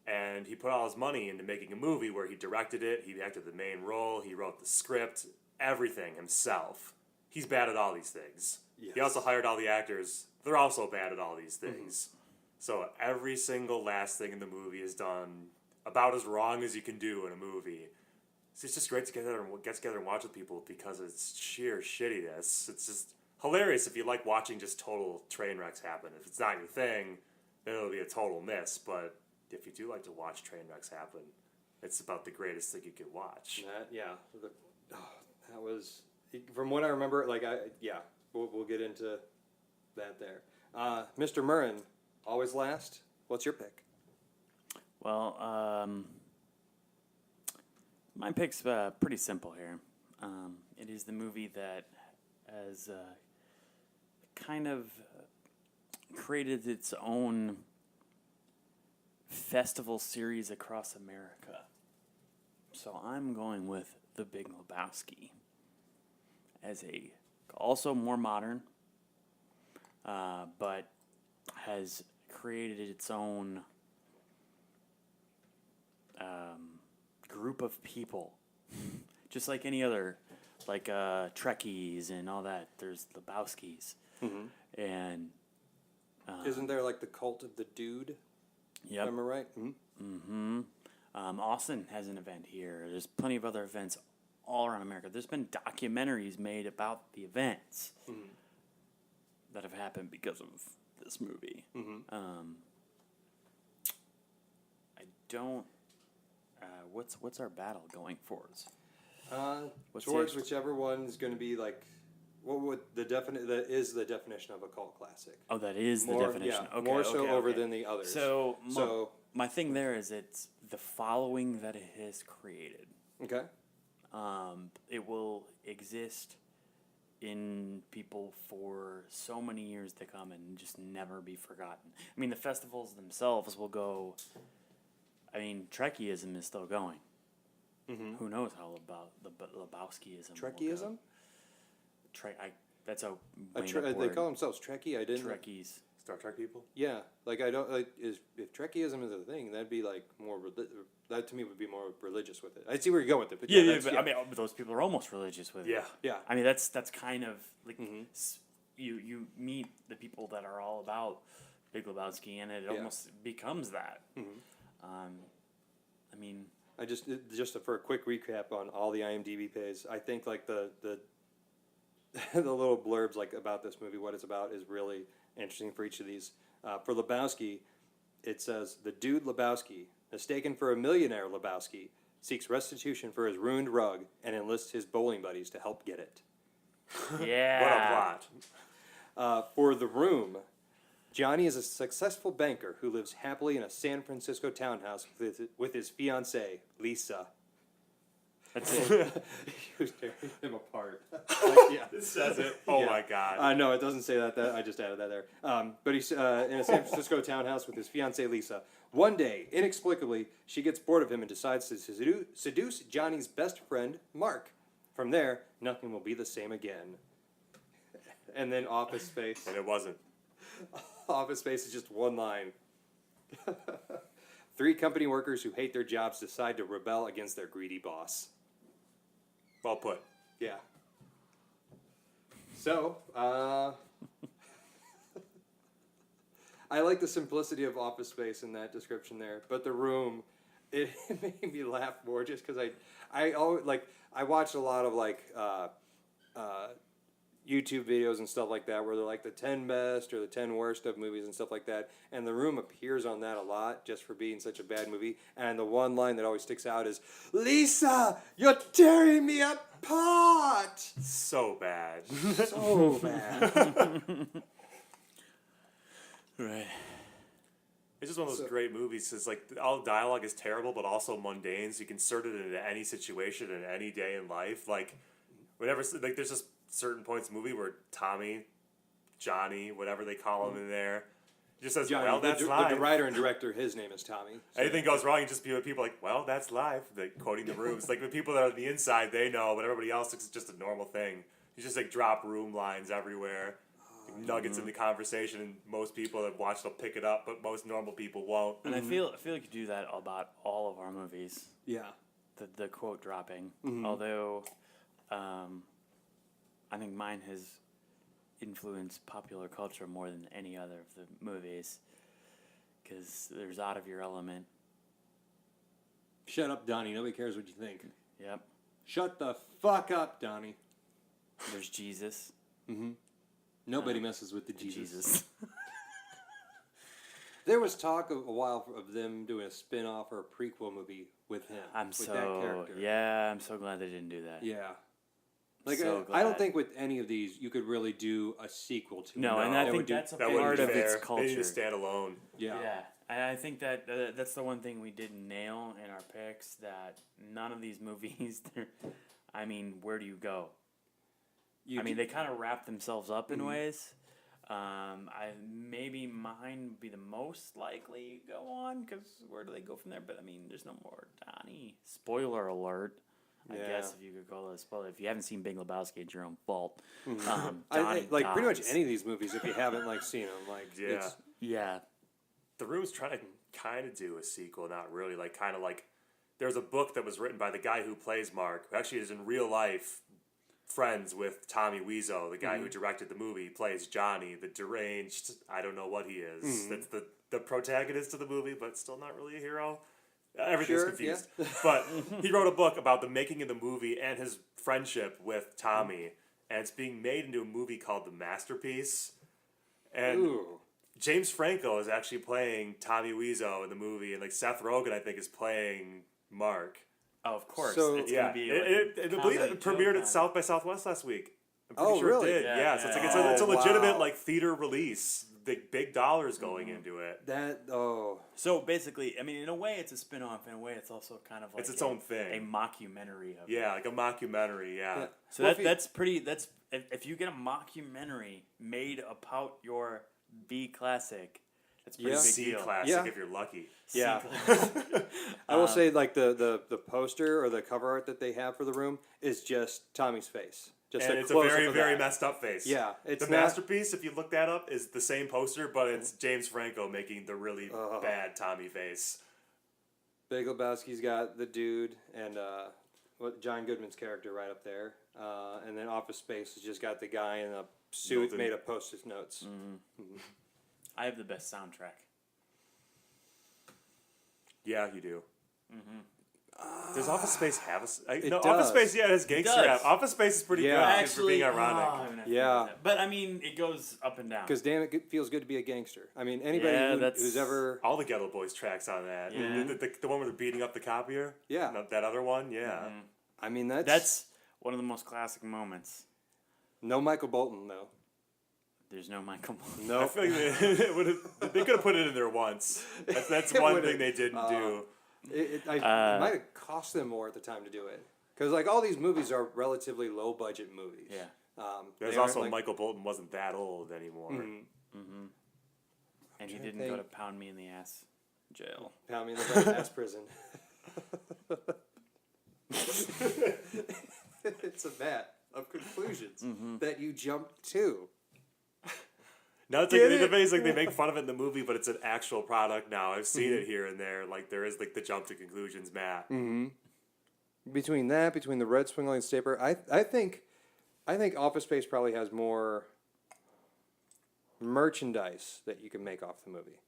And he put all his money into making a movie where he directed it, he acted the main role, he wrote the script, everything himself. He's bad at all these things. Yes. He also hired all the actors. They're also bad at all these things. So every single last thing in the movie is done about as wrong as you can do in a movie. So it's just great to get together and watch with people because it's sheer shittiness. It's just hilarious if you like watching just total train wrecks happen. If it's not your thing, then it'll be a total miss. But if you do like to watch train wrecks happen, it's about the greatest thing you could watch. That was, from what I remember. We'll get into that there. Mr. Murrin, always last. What's your pick? Well, my pick's pretty simple here. It is the movie that has kind of created its own festival series across America. So I'm going with The Big Lebowski as also more modern, but has created its own group of people, just like any other, like Trekkies and all that. There's Lebowskis, and Isn't there like the cult of the dude? yep. Am I right? Austin has an event here. There's plenty of other events all around America. There's been documentaries made about the events that have happened because of this movie. I don't. What's our battle going for us? What's Towards the- whichever one is going to be like, what would the definition of a cult classic? Oh, that is the More, definition. yeah, Okay, more so okay, over okay. than the others. So, So- my thing there is it's the following that it has created. Okay. It will exist in people for so many years to come and just never be forgotten. I mean, the festivals themselves will go. I mean, Trekkiism is still going. Who knows how about the Lebowskiism? will go. Trekkiism? That's a They word. call themselves Trekkie. I didn't. Trekkies. Star Trek people? Yeah, like I don't like if Trekkieism is a thing, that'd be like more. That to me would be more religious with it. I see where you're going with it, but I mean, those people are almost religious with it. Yeah. yeah. I mean, that's kind of like you meet the people that are all about Big Lebowski, and it almost becomes that. I mean, Just for a quick recap on all the IMDb pages, I think like the the little blurbs like about this movie, what it's about, is really interesting for each of these. For Lebowski, it says the dude Lebowski, mistaken for a millionaire Lebowski, seeks restitution for his ruined rug and enlists his bowling buddies to help get it. yeah. What a plot. For The Room, Johnny is a successful banker who lives happily in a San Francisco townhouse with his fiancée, Lisa. That's it. He was tearing him apart. It says it. Oh Yeah. my god. No, it doesn't say that. I just added that there. But he's in a San Francisco townhouse with his fiancée, Lisa. One day, inexplicably, she gets bored of him and decides to seduce Johnny's best friend, Mark. From there, nothing will be the same again. And then Office Space. And it wasn't. Office Space is just one line. 3 company workers who hate their jobs decide to rebel against their greedy boss. Well put. Yeah. So, I like the simplicity of Office Space in that description there, but The Room, it made me laugh more just because I watched a lot of YouTube videos and stuff like that where they're like the 10 best or the 10 worst of movies and stuff like that. And The Room appears on that a lot just for being such a bad movie. And the one line that always sticks out is, "Lisa, you're tearing me apart!" So bad. So bad. Right. It's just one of those great movies. It's like all the dialogue is terrible, but also mundane. So you can insert it into any situation and any day in life. Like whenever, like there's just certain points in the movie where Tommy, Johnny, whatever they call him in there, just says, Johnny, "Well, that's life." the writer and director, his name is Tommy. So. Anything goes wrong, you just be with people like, "Well, that's life." Like quoting the rooms. Like the people that are on the inside, they know, but everybody else thinks it's just a normal thing. You just like drop room lines everywhere. Nuggets in the conversation, and most people that watch will pick it up, but most normal people won't. And I feel like you do that about all of our movies. Yeah. The quote dropping. Although, I think mine has influenced popular culture more than any other of the movies. Because there's Out of Your Element. Shut up, Donnie. Nobody cares what you think. Yep. Shut the fuck up, Donnie. There's Jesus. Nobody messes with the Jesus. Jesus. There was talk a while of them doing a spin-off or a prequel movie with him. I'm with that character. I'm so glad they didn't do that. Yeah. Like So I don't glad. think with any of these you could really do a sequel to. No, it. and I That think would do- that's a That wouldn't part be of its fair. They need culture. to stand alone. Yeah. Yeah, and I think that that's the one thing we didn't nail in our picks. That none of these movies, I mean, where do you go? I mean, they kind of wrap themselves up in ways. Maybe mine would be the most likely go on because where do they go from there? But I mean, there's no more Donnie. Spoiler alert. I Yeah. guess if you could call it a spoiler. If you haven't seen Big Lebowski, it's your own fault. I, like pretty much dies. any of these movies, if you haven't like seen them, like Yeah. it's, Yeah. The Room's trying to kind of do a sequel, not really. Like, kind of like, there's a book that was written by the guy who plays Mark, who actually is in real life friends with Tommy Wiseau, the guy who directed the movie. He plays Johnny, the deranged, I don't know what he is. That's the protagonist of the movie, but still not really a hero. Everything's Sure, confused. yeah. But he wrote a book about the making of the movie and his friendship with Tommy, and it's being made into a movie called The Masterpiece. And ooh. James Franco is actually playing Tommy Wiseau in the movie, and like Seth Rogen, I think, is playing Mark. Oh, of course. So- it's Yeah, gonna be. I believe it premiered at South by Southwest last week. I'm pretty Oh, sure really? it did. Yeah, Yeah, so it's like yeah. it's a Oh, legitimate wow. like theater release. Big dollars going into it. That So basically, I mean, in a way, it's a spin-off. In a way, it's also kind of like It's its own thing. a mockumentary of Yeah, like a mockumentary. Yeah, yeah. So Well, if you- that's pretty. That's if you get a mockumentary made about your B classic, that's a pretty Yeah. big C deal. classic Yeah. if you're lucky. C Yeah. classic. I will say like the poster or the cover art that they have for The Room is just Tommy's face. Just And a it's a close-up very, of very that. messed up face. Yeah, it's the not- Masterpiece, if you look that up, is the same poster, but it's James Franco making the really bad Tommy face. Big Lebowski's got the dude and what John Goodman's character right up there, and then Office Space has just got the guy in a suit Milton. made of Post-it notes. I have the best soundtrack. Yeah, you do. Does Office Space have It no, does. Office Space, yeah, it has gangster does. rap. Office Space is pretty Yeah. good just for being ironic. I'm gonna have to Yeah. do that. But I mean, it goes up and down. Because damn it, it feels good to be a gangster. I mean, anybody Yeah, who's ever All the Ghetto Boys tracks on that. Yeah. The one where they're beating up the copier? Yeah. No, that other one? Yeah. I mean That's one of the most classic moments. no Michael Bolton though. There's no Michael. Bolton. No, I feel like they could have put it in there once. That's It one would've. thing they didn't do. it might have cost them more at the time to do it. Because like all these movies are relatively low budget movies. Yeah. There's they aren't, also like- Michael Bolton wasn't that old anymore. And he trying to didn't go think. to pound me in the ass jail. Pound me in the ass prison. It's a vat of conclusions that you jumped to. Now it's Get like, it? it's like they make fun of it in the movie, but it's an actual product now. I've seen it here and there. Like there is like the jump to conclusions, Matt. Between the Red Swing Line Stapler, I think Office Space probably has more merchandise that you can make off the movie.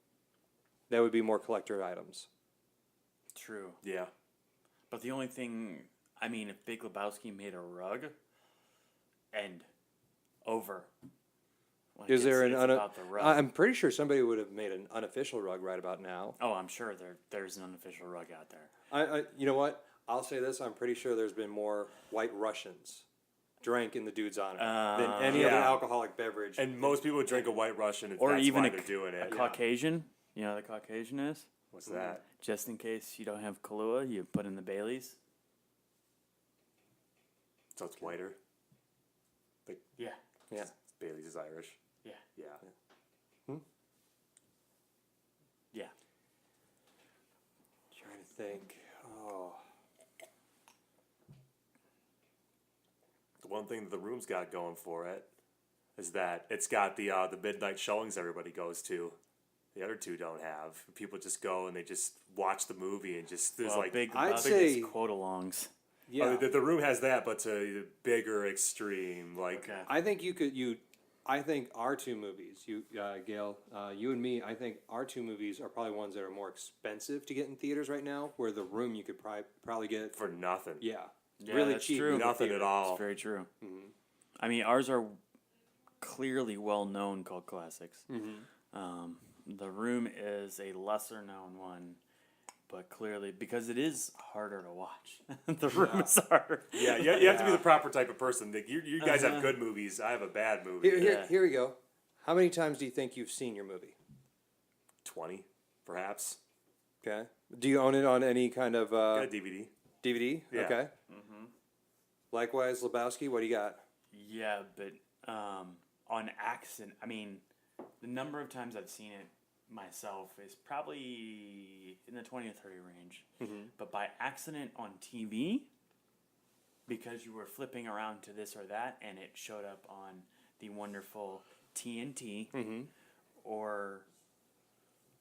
That would be more collector items. True. Yeah. But the only thing, I mean, if Big Lebowski made a rug and over. Like, Is there it's an about the rug. I'm pretty sure somebody would have made an unofficial rug right about now. Oh, I'm sure there's an unofficial rug out there. You know what? I'll say this: I'm pretty sure there's been more White Russians drank in the dude's honor than any other Yeah. alcoholic beverage. And most people would drink a White Russian if Or that's even why a, they're doing a it. Caucasian. You know what a Caucasian is? What's that? Just in case you don't have Kahlua, you put in the Baileys. So it's whiter. Yeah. yeah. Bailey's is Irish. Yeah. Yeah. Yeah. Trying to think. Oh. The one thing that the room's got going for it is that it's got the midnight showings everybody goes to. The other two don't have. People just go and they just watch the movie and just there's Well, like big I'd big say- is quote-alongs. Yeah. the room has that, but to a bigger extreme. Like Okay. I think I think our two movies, Gail, you and me, I think our two movies are probably ones that are more expensive to get in theaters right now. Where the room you could probably get for nothing. yeah, Yeah, really that's cheap. true. movie Nothing theater. at all. It's very true. I mean, ours are clearly well-known cult classics. The Room is a lesser-known one, but clearly, because it is harder to watch. The Room is harder. Yeah, you have to be the proper type of person. Like, you guys have good movies. I have a bad movie. Here we go. How many times do you think you've seen your movie? 20, perhaps. Okay. Do you own it on any kind of Got a DVD. DVD? Yeah. Okay. Likewise, Lebowski, what do you got? Yeah, but on accident, I mean, the number of times I've seen it myself is probably in the 20 or 30 range. But by accident on TV, because you were flipping around to this or that, and it showed up on the wonderful TNT, or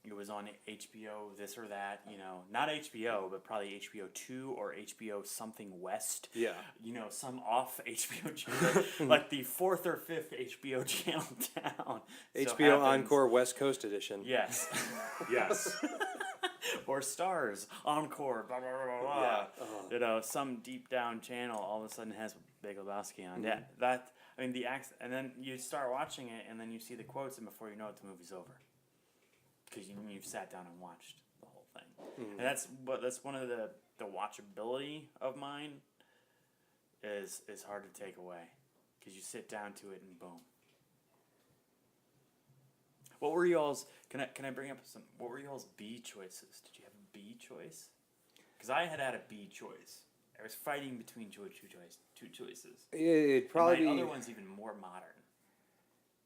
it was on HBO, this or that, you know, not HBO, but probably HBO 2 or HBO something West. Yeah. You know, some off HBO channel, like the 4th or 5th HBO channel down. So HBO happens- Encore West Coast Edition. Yes. Yes. Or Stars, Encore, blah, blah, blah, blah, blah. Yeah. You know, some deep down channel all of a sudden has Big Lebowski on. Yeah, that, I mean, and then you start watching it, and then you see the quotes, and before you know it, the movie's over. Because you've sat down and watched the whole thing. And that's one of the watchability of mine is hard to take away. Because you sit down to it and boom. What were y'all's, can I bring up some, what were y'all's B choices? Did you have a B choice? Because I had a B choice. I was fighting between two choices. It'd probably And my be other one's even more modern.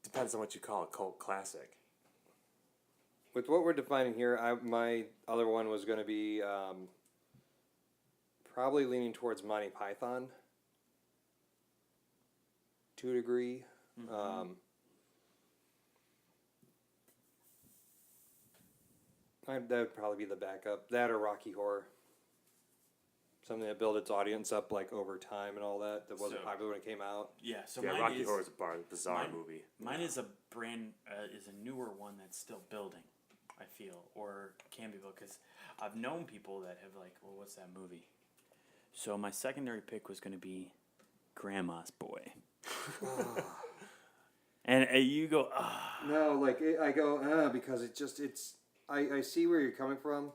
Depends on what you call a cult classic. with what we're defining here. My other one was going to be probably leaning towards Monty Python to a degree. That would probably be the backup. That or Rocky Horror. Something that built its audience up like over time and all that. That wasn't So- popular when it came out. Yeah, so Yeah, mine Rocky is, Horror is a bizarre mine- movie. Mine is a is a newer one that's still building, I feel, or can be built, because I've known people that have like, well, what's that movie? So my secondary pick was going to be Grandma's Boy. And you go, No, like I go because I see where you're coming from.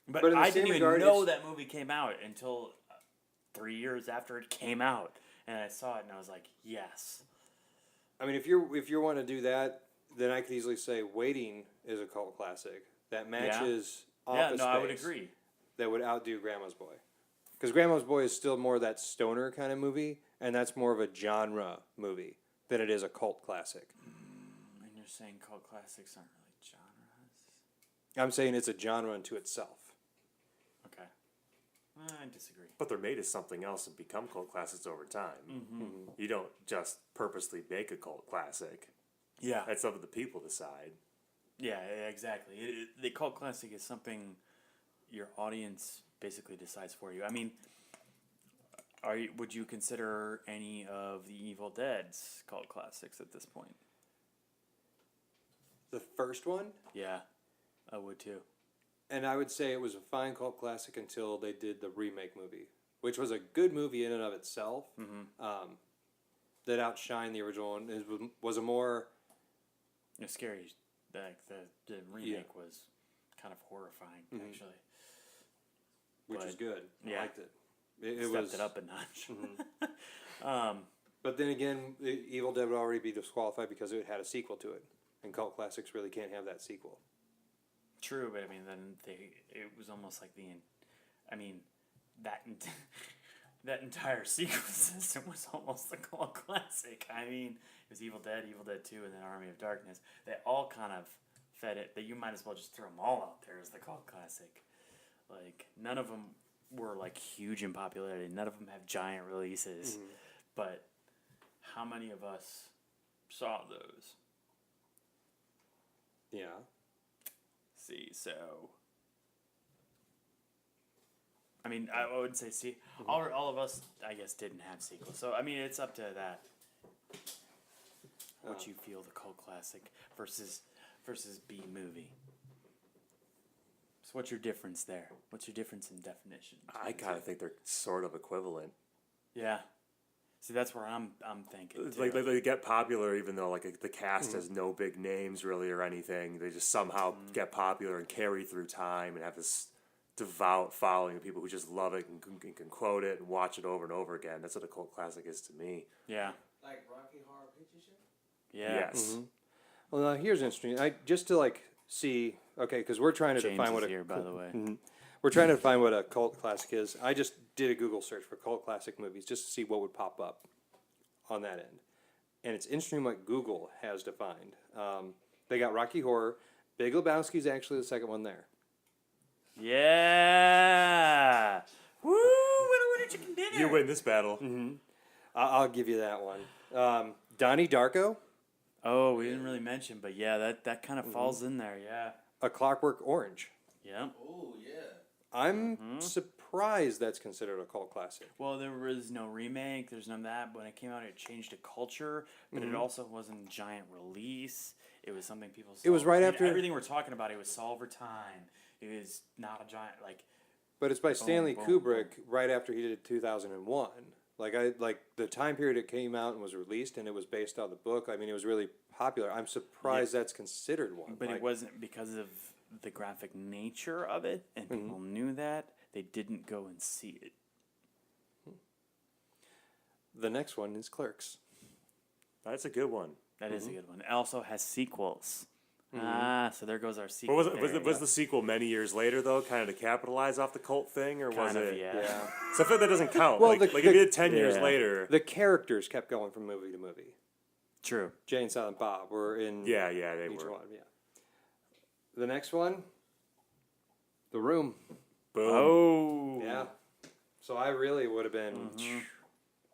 but But in the I same didn't regard, even know it's- that movie came out until 3 years after it came out, and I saw it and I was like, yes. I mean, if you want to do that, then I could easily say Waiting is a cult classic that matches Office Yeah, no, I would Space agree. that would outdo Grandma's Boy. Because Grandma's Boy is still more that stoner kind of movie, and that's more of a genre movie than it is a cult classic. And you're saying cult classics aren't really genres? I'm saying it's a genre unto itself. Okay. I disagree. But they're made as something else and become cult classics over time. You don't just purposely make a cult classic. Yeah. That's up to the people to decide. Yeah, exactly. The cult classic is something your audience basically decides for you. I mean, would you consider any of the Evil Dead's cult classics at this point? The first one, Yeah, I would too. and I would say it was a fine cult classic until they did the remake movie, which was a good movie in and of itself. that outshined the original, and it was a more It's scary. Like the remake was kind of horrifying, actually. which is good. I yeah. liked it. It Stepped was it up a notch. But then again, Evil Dead would already be disqualified because it had a sequel to it, and cult classics really can't have that sequel. True, but I mean, then it was almost like that that entire sequel system was almost a cult classic. I mean, it was Evil Dead 2, and then Army of Darkness. They all kind of fed it. That you might as well just throw them all out there as the cult classic. Like, none of them were like huge in popularity. None of them have giant releases. But how many of us saw those? Yeah. See, so I mean, I would say, see, all of us, I guess, didn't have sequels. So I mean, it's up to that. What you feel the cult classic versus B movie. So what's your difference there? What's your difference in definition? I kind of think they're sort of equivalent. Yeah. See, that's where I'm thinking. It's Too. like they get popular even though like the cast has no big names really or anything. They just somehow get popular and carry through time and have this devout following of people who just love it and can quote it and watch it over and over again. That's what a cult classic is to me. Yeah. Like Rocky Horror Picture Show? Yeah. Yes. Well, now here's interesting. Just to like see, okay, because we're trying to James define what is a here, by the way. we're trying to define what a cult classic is. I just did a Google search for cult classic movies just to see what would pop up on that end, and it's interesting what Google has defined. They got Rocky Horror. Big Lebowski is actually the second one there. Yeah. Woo! Winner, chicken dinner. You win this battle. I'll give you that one. Donnie Darko, Oh, we didn't really mention, but yeah, that kind of falls in there. Yeah. A Clockwork Orange. Yeah. Oh, yeah. I'm surprised that's considered a cult classic. Well, there was no remake. There's none of that. When it came out, it changed the culture, but it also wasn't a giant release. It was something people saw. It was right after- everything we're talking about. It was saw over time. It was not a giant But it's by Stanley boom, Kubrick right after he did 2001. Like the time period it came out and was released, and it was based on the book. I mean, it was really popular. I'm surprised that's considered one. But Like, it wasn't because of the graphic nature of it, and people knew that. They didn't go and see it. the next one is Clerks. That's a good one. That is a good one. It also has sequels. So there goes our sequel. But was the sequel many years later though, kind of to capitalize off the cult thing, or was Kind of, it? yeah. So I feel that doesn't count. Well, like the- if you did 10 years yeah. later. The characters kept going from movie to movie. True. Jay and Silent Bob were in Yeah, they each were. one. Yeah. The next one, The Room. Boom. Oh. Yeah. So I really would have been.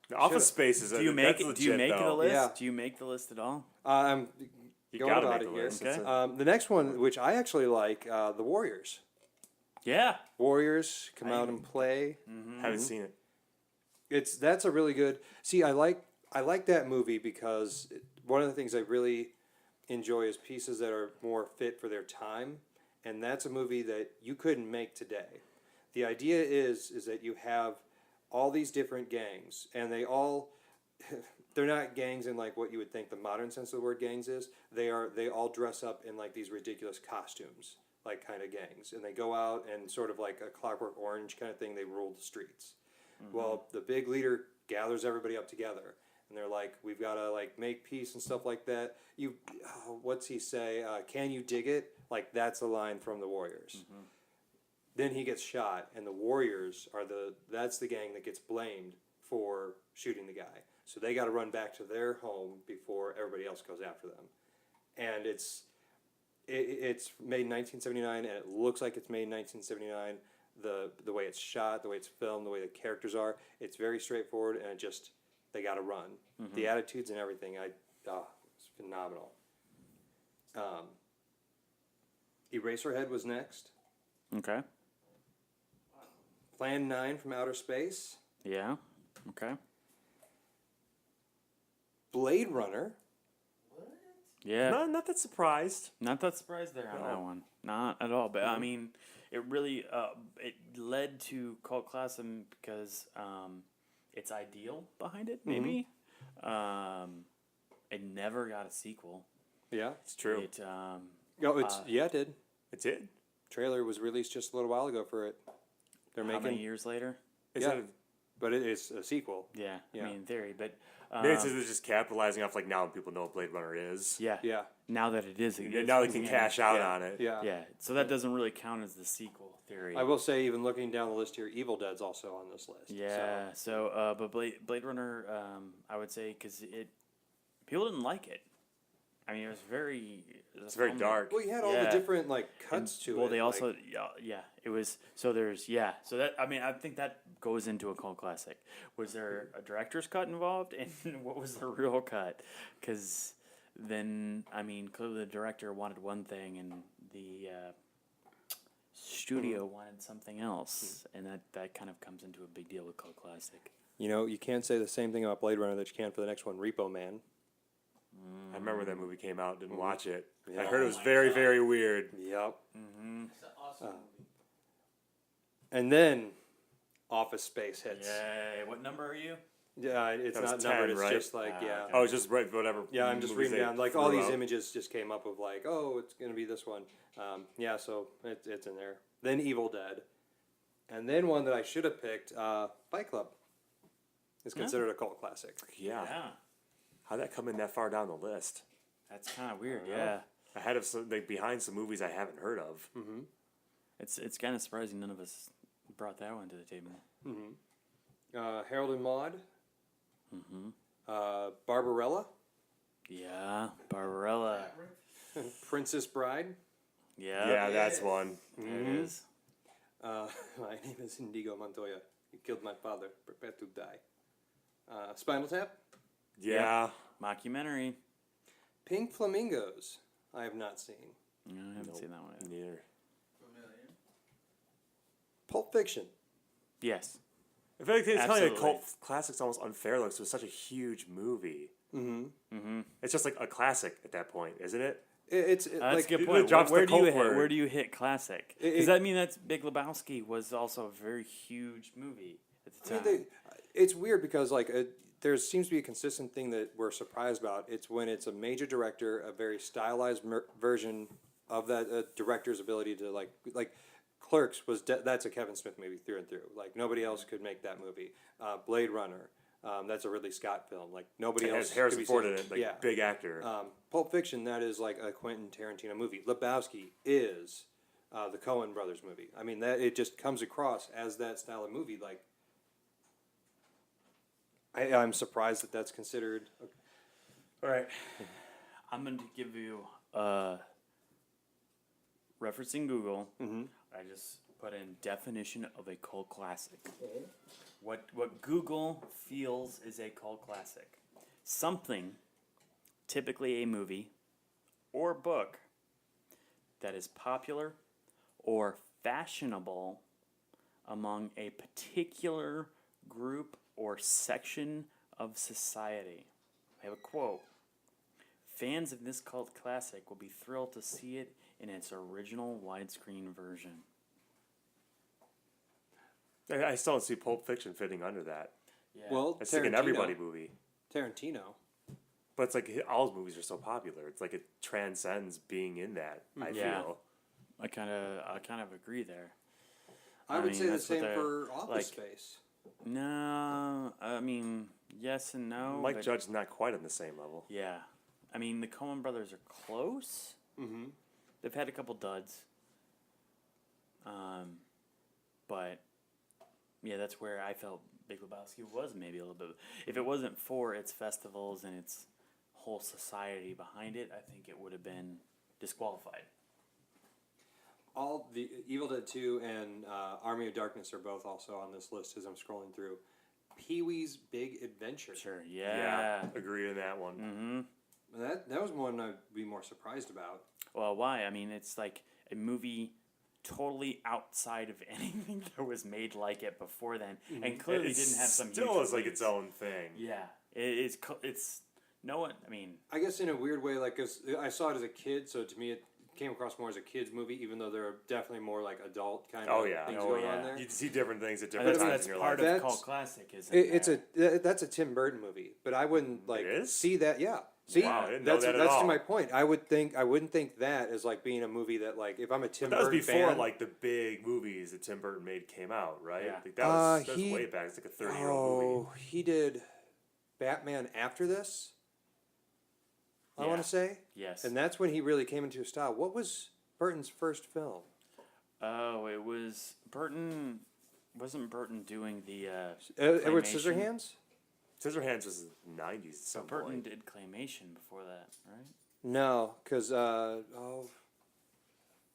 The Office Space is. Do you make that's it? Do you legit, make the though. list? Yeah. Do you make the list at all? I'm You going gotta about make it the here. list. Okay. The next one, which I actually like, The Warriors. Yeah. Warriors come out and play. Haven't seen it. That's a really good. See, I like that movie because one of the things I really enjoy is pieces that are more fit for their time, and that's a movie that you couldn't make today. The idea is that you have all these different gangs, and they all they're not gangs in like what you would think the modern sense of the word gangs is. They all dress up in like these ridiculous costumes, like kind of gangs, and they go out and sort of like a Clockwork Orange kind of thing. They rule the streets. Well, the big leader gathers everybody up together, and they're like, "We've got to like make peace and stuff like that." What's he say? Can you dig it? Like that's a line from the Warriors. Then he gets shot, and the Warriors are that's the gang that gets blamed for shooting the guy. So they got to run back to their home before everybody else goes after them. And it's made in 1979, and it looks like it's made in 1979. The way it's shot, the way it's filmed, the way the characters are, it's very straightforward, and they got to run. The attitudes and everything, it's phenomenal. Eraserhead was next. Okay. Plan 9 from Outer Space. Yeah. Okay. Blade Runner. Yeah. Not that surprised. Not that surprised there on that one. Not at all. But I mean, it really it led to cult classic because its ideal behind it, maybe. It never got a sequel. Yeah. It's true. It It did. It did. Trailer was released just a little while ago for it. They're how making, many years later? Is Yeah. it but it is a sequel. Yeah, Yeah. I mean in theory, but maybe it's just capitalizing off like now people know what Blade Runner is. yeah, Yeah. now that it is, Now they can cash out Yeah. on it. Yeah. Yeah, so that doesn't really count as the sequel theory. I will say, even looking down the list here, Evil Dead's also on this list. Yeah. So, but Blade Runner, I would say, because people didn't like it. I mean, it was very. It's very dark. Well, you had all the Yeah. different like cuts to it. Well, they like- also, yeah, it was. So there's, So that, I mean, I think that goes into a cult classic. Was there a director's cut involved, and what was the real cut? Because then, I mean, clearly the director wanted one thing, and the studio wanted something else, and that kind of comes into a big deal with cult classic. You know, you can't say the same thing about Blade Runner that you can for the next one, Repo Man. I remember when that movie came out. Didn't watch it. I Yeah. heard it was very, very weird. Yep. It's an awesome movie. And then Office Space hits. Yay! What number are you? Yeah, it's That was not 10, numbered. It's right? just like, Ah, yeah. okay. Oh, it's just right, whatever. Yeah, I'm just movies reading they down. Like, all threw these out. images just came up of like, oh, it's going to be this one. Yeah, so it's in there. Then Evil Dead. And then one that I should have picked, Fight Club. Is considered a cult classic. Yeah. How'd that come in that far down the list? That's kind of weird. Yeah. Ahead of some, like behind some movies I haven't heard of. It's kind of surprising none of us brought that one to the table. Harold and Maude. Barbarella. Yeah, Barbarella. Princess Bride. Yeah, Yeah, that's one. there it is. My name is Indigo Montoya. You killed my father. Prepare to die. Spinal Tap. Yeah. Mockumentary. Pink Flamingos. I have not seen. No, I haven't seen that one yet. Neither. Familiar. Pulp Fiction. Yes. I feel like it's kind of like a Absolutely. cult classic's almost unfair, though, 'cause it was such a huge movie. It's just like a classic at that point, isn't it? It's That's like a good it point. drops the Where do you cult hit? word. Where do you hit classic? It- Does that mean that's Big Lebowski was also a very huge movie at the I time? mean, it's weird because like there seems to be a consistent thing that we're surprised about. It's when it's a major director, a very stylized version of that director's ability to like Clerks was that's a Kevin Smith movie through and through. Like nobody else could make that movie. Blade Runner, that's a Ridley Scott film. Like nobody It else. has Harrison could be Ford seen. in it, like Yeah. big actor. Pulp Fiction, that is like a Quentin Tarantino movie. Lebowski is the Coen Brothers movie. I mean, that it just comes across as that style of movie. Like, I'm surprised that that's considered. All right. I'm going to give you referencing Google. I just put in definition of a cult classic. What Google feels is a cult classic. Something, typically a movie or book, that is popular or fashionable among a particular group or section of society. I have a quote. Fans of this cult classic will be thrilled to see it in its original widescreen version. I still don't see Pulp Fiction fitting under that. Yeah. Well, It's like an everybody movie. Tarantino. But it's like all his movies are so popular. It's like it transcends being in that. I Yeah. feel. I kind of agree there. I I would mean, say the that's what same they're for Office like. Space. No, I mean yes and no. Mike but Judge's not quite on the same level. yeah, I mean the Coen Brothers are close. Mm-hmm. They've had a couple duds. But yeah, that's where I felt Big Lebowski was maybe a little bit. If it wasn't for its festivals and its whole society behind it, I think it would have been disqualified. All the Evil Dead 2 and Army of Darkness are both also on this list as I'm scrolling through. Pee-wee's Big Adventure. Sure, yeah. Agree on that one. Mm-hmm. That was one I'd be more surprised about. Well, why? I mean, it's like a movie totally outside of anything that was made like it before then, and clearly It didn't have some. still huge is like release. its own thing. Yeah, it's no one. I mean, I guess in a weird way, like, 'cause I saw it as a kid, so to me it came across more as a kids movie, even though there are definitely more like adult kind Oh of yeah. things Oh, going yeah. on there. You see different things at I different think times that's in your part life. of That's- cult classic, isn't It's there? that's a Tim Burton movie, but I wouldn't like is? see that. Yeah, see, Wow, I didn't know that at that's all. to my point. I wouldn't think that as like being a movie that like if I'm a Tim That was Burton before fan, like the big movies that Tim Burton made came out, right? Yeah. Like, that was he- way back. It's like a 30-year-old movie. he did Batman after this. I Yeah. want to say, Yes. and that's when he really came into his style. What was Burton's first film? Oh, it was Burton. Wasn't Burton doing the Edward claymation? Scissorhands? Scissorhands was in the 90s at So some Burton point. did claymation before that, right? No, because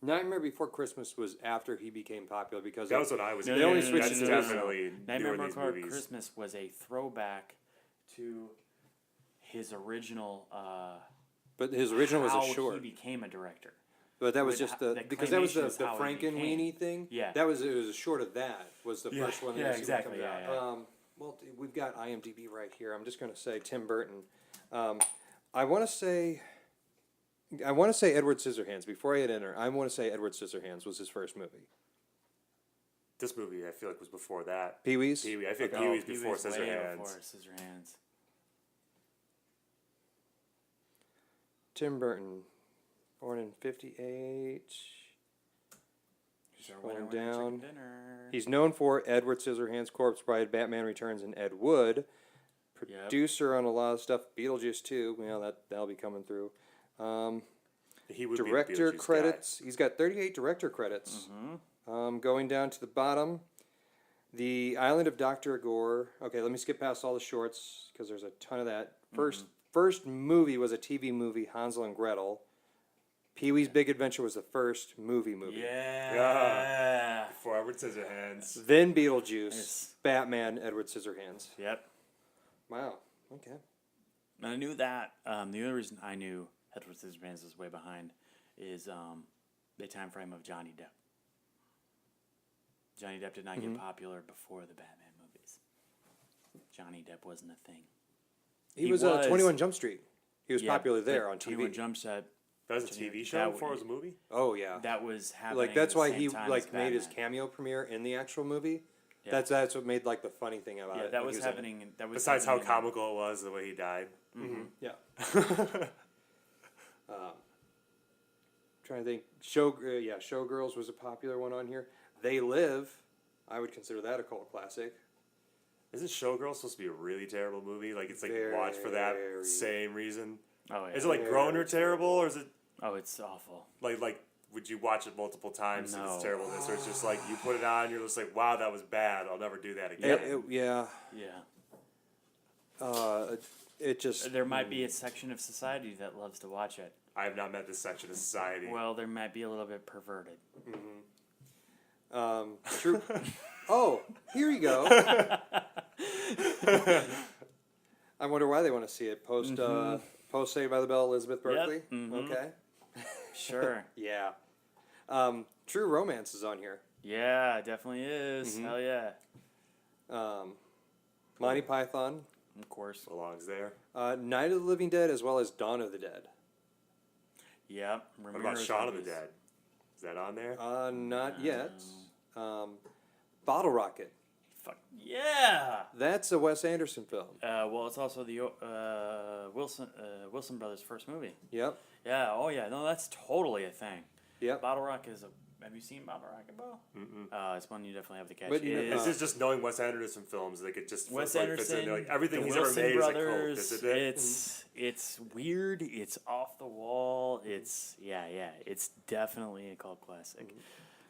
Nightmare Before Christmas was after he became popular because That was what I was. No, They no, only no, no, switched That's it to definitely Nightmare doing these Before movies. Christmas was a throwback to his original. but his original was how a short. he became a director. But that was With just ho- the that because that was claymation is the how he Frankenweenie thing. Yeah. that was it was a short of that was the Yeah, first one. That yeah, you see that exactly, comes yeah, out. yeah. Well, we've got IMDb right here. I'm just going to say Tim Burton. I want to say Edward Scissorhands. Before I hit enter, I want to say Edward Scissorhands was his first movie. This movie, I feel like, was before that. Pee Wee's. Pee-wee. I think Oh, Pee-wee's he before was way Scissorhands. before Scissorhands. Tim Burton, born in '58. He's our Scrolling winner, winner, down. chicken dinner. He's known for Edward Scissorhands, Corpse Bride, Batman Returns, and Ed Wood. Yep. Producer on a lot of stuff. Beetlejuice too. You know that'll be coming through. He would be the Director Beetlejuice credits. He's got 38 director credits. Going down to the bottom, The Island of Dr. Gore. Okay, let me skip past all the shorts because there's a ton of that. First movie was a TV movie, Hansel and Gretel. Pee Wee's Big Adventure was the first movie. Yeah. Before Edward Scissorhands. Then Beetlejuice, Yes. Batman, Edward Scissorhands. Yep. Wow. Okay. And I knew that. The only reason I knew Edward Scissorhands was way behind is the time frame of Johnny Depp. Johnny Depp did not get popular before the Batman movies. Johnny Depp wasn't a thing. He He was was. 21 Jump Street. He was Yeah, popular there but on 21 TV. Jump Street. That was a Johnny- TV show that before it was would- a movie? Oh yeah. That was happening. Like that's at the why same he time like as made his Batman. cameo premiere in the actual movie. Yeah. That's what made like the funny thing about Yeah, it. that when he was in it. happening. That was Besides how happening in- comical it was, the way he died. Yeah. Trying to think. Showgirls was a popular one on here. They Live. I would consider that a cult classic. Isn't Showgirl supposed to be a really terrible movie? Like, it's like watched for that Very. same reason? Oh yeah. Is it like grown or terrible, or is it Oh, it's awful. like would you watch it multiple times if No. it's terribleness, or it's just like you put it on, you're just like, wow, that was bad. I'll never do that again. Yeah. Yeah. It just. There might be a section of society that loves to watch it. I have not met this section of society. Well, there might be a little bit perverted. True. Oh, here you go. I wonder why they want to see it. Post Saved by the Bell, Elizabeth Berkley. Okay. Sure. Yeah. True Romance is on here. Yeah, it definitely is. Hell yeah. Monty Python. Of course. Belongs there. Night of the Living Dead as well as Dawn of the Dead. Yep. What about Shaun of the Dead? Is that on there? Not yet. Bottle Rocket. Fuck yeah. That's a Wes Anderson film. Well, it's also the Wilson brothers' first movie. Yep. Yeah. Oh yeah. No, that's totally a thing. Yep. Bottle Rocket is a. Have you seen Bottle Rocket, Bo? It's one you definitely have to catch. But you know, It is- This is just knowing Wes Anderson films. Like, it just Wes feels like fits in. Anderson, Like, everything the he's Wilson ever made brothers, is a cult, isn't it? it's weird. It's off the wall. It's It's definitely a cult classic.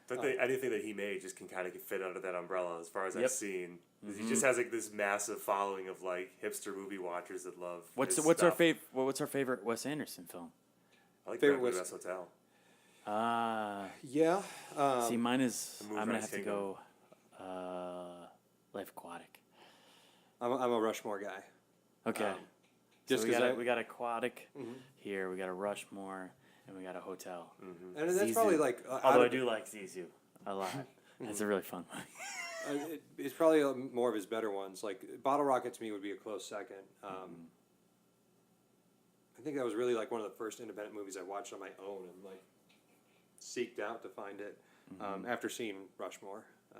But anything that he made just can kind of fit under that umbrella, as far as Yep. I've seen. He just has like this massive following of like hipster movie watchers that love. What's his our stuff. What's our favorite Wes Anderson film? I like favorite Grand Wes- Budapest Hotel. Yeah. See, mine is. The I'm gonna Moonrise have to Kingdom. go. Life Aquatic. I'm a Rushmore guy. Okay. Just so we 'cause got we got Aquatic here. We got a Rushmore, and we got a Hotel. And that's Zizou. probably like. Although I do like Zizou a lot. That's a really fun one. It's probably more of his better ones. Like Bottle Rocket to me would be a close second. I think that was really like one of the first independent movies I watched on my own, and like seeked out to find it after seeing Rushmore. I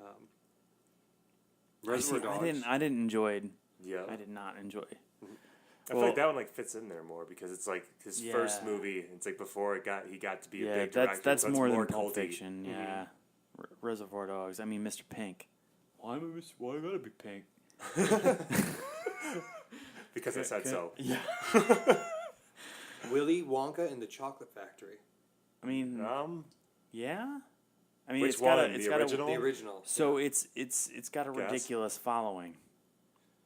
see, Reservoir Dogs. I didn't enjoy. Yeah. I did not enjoy. I feel like that one like fits in there more because it's like his first Yeah. movie. It's like before he got to be a Yeah, big director. that's so it's more than Pulp culty. Fiction. Yeah, Reservoir Dogs. I mean, Mr. Pink. Why gotta be pink? Because I said so. Yeah. Willy Wonka and the Chocolate Factory. I mean, yeah. I mean, Which it's got one? it's The got original? The original. So it's got a Guess. ridiculous following.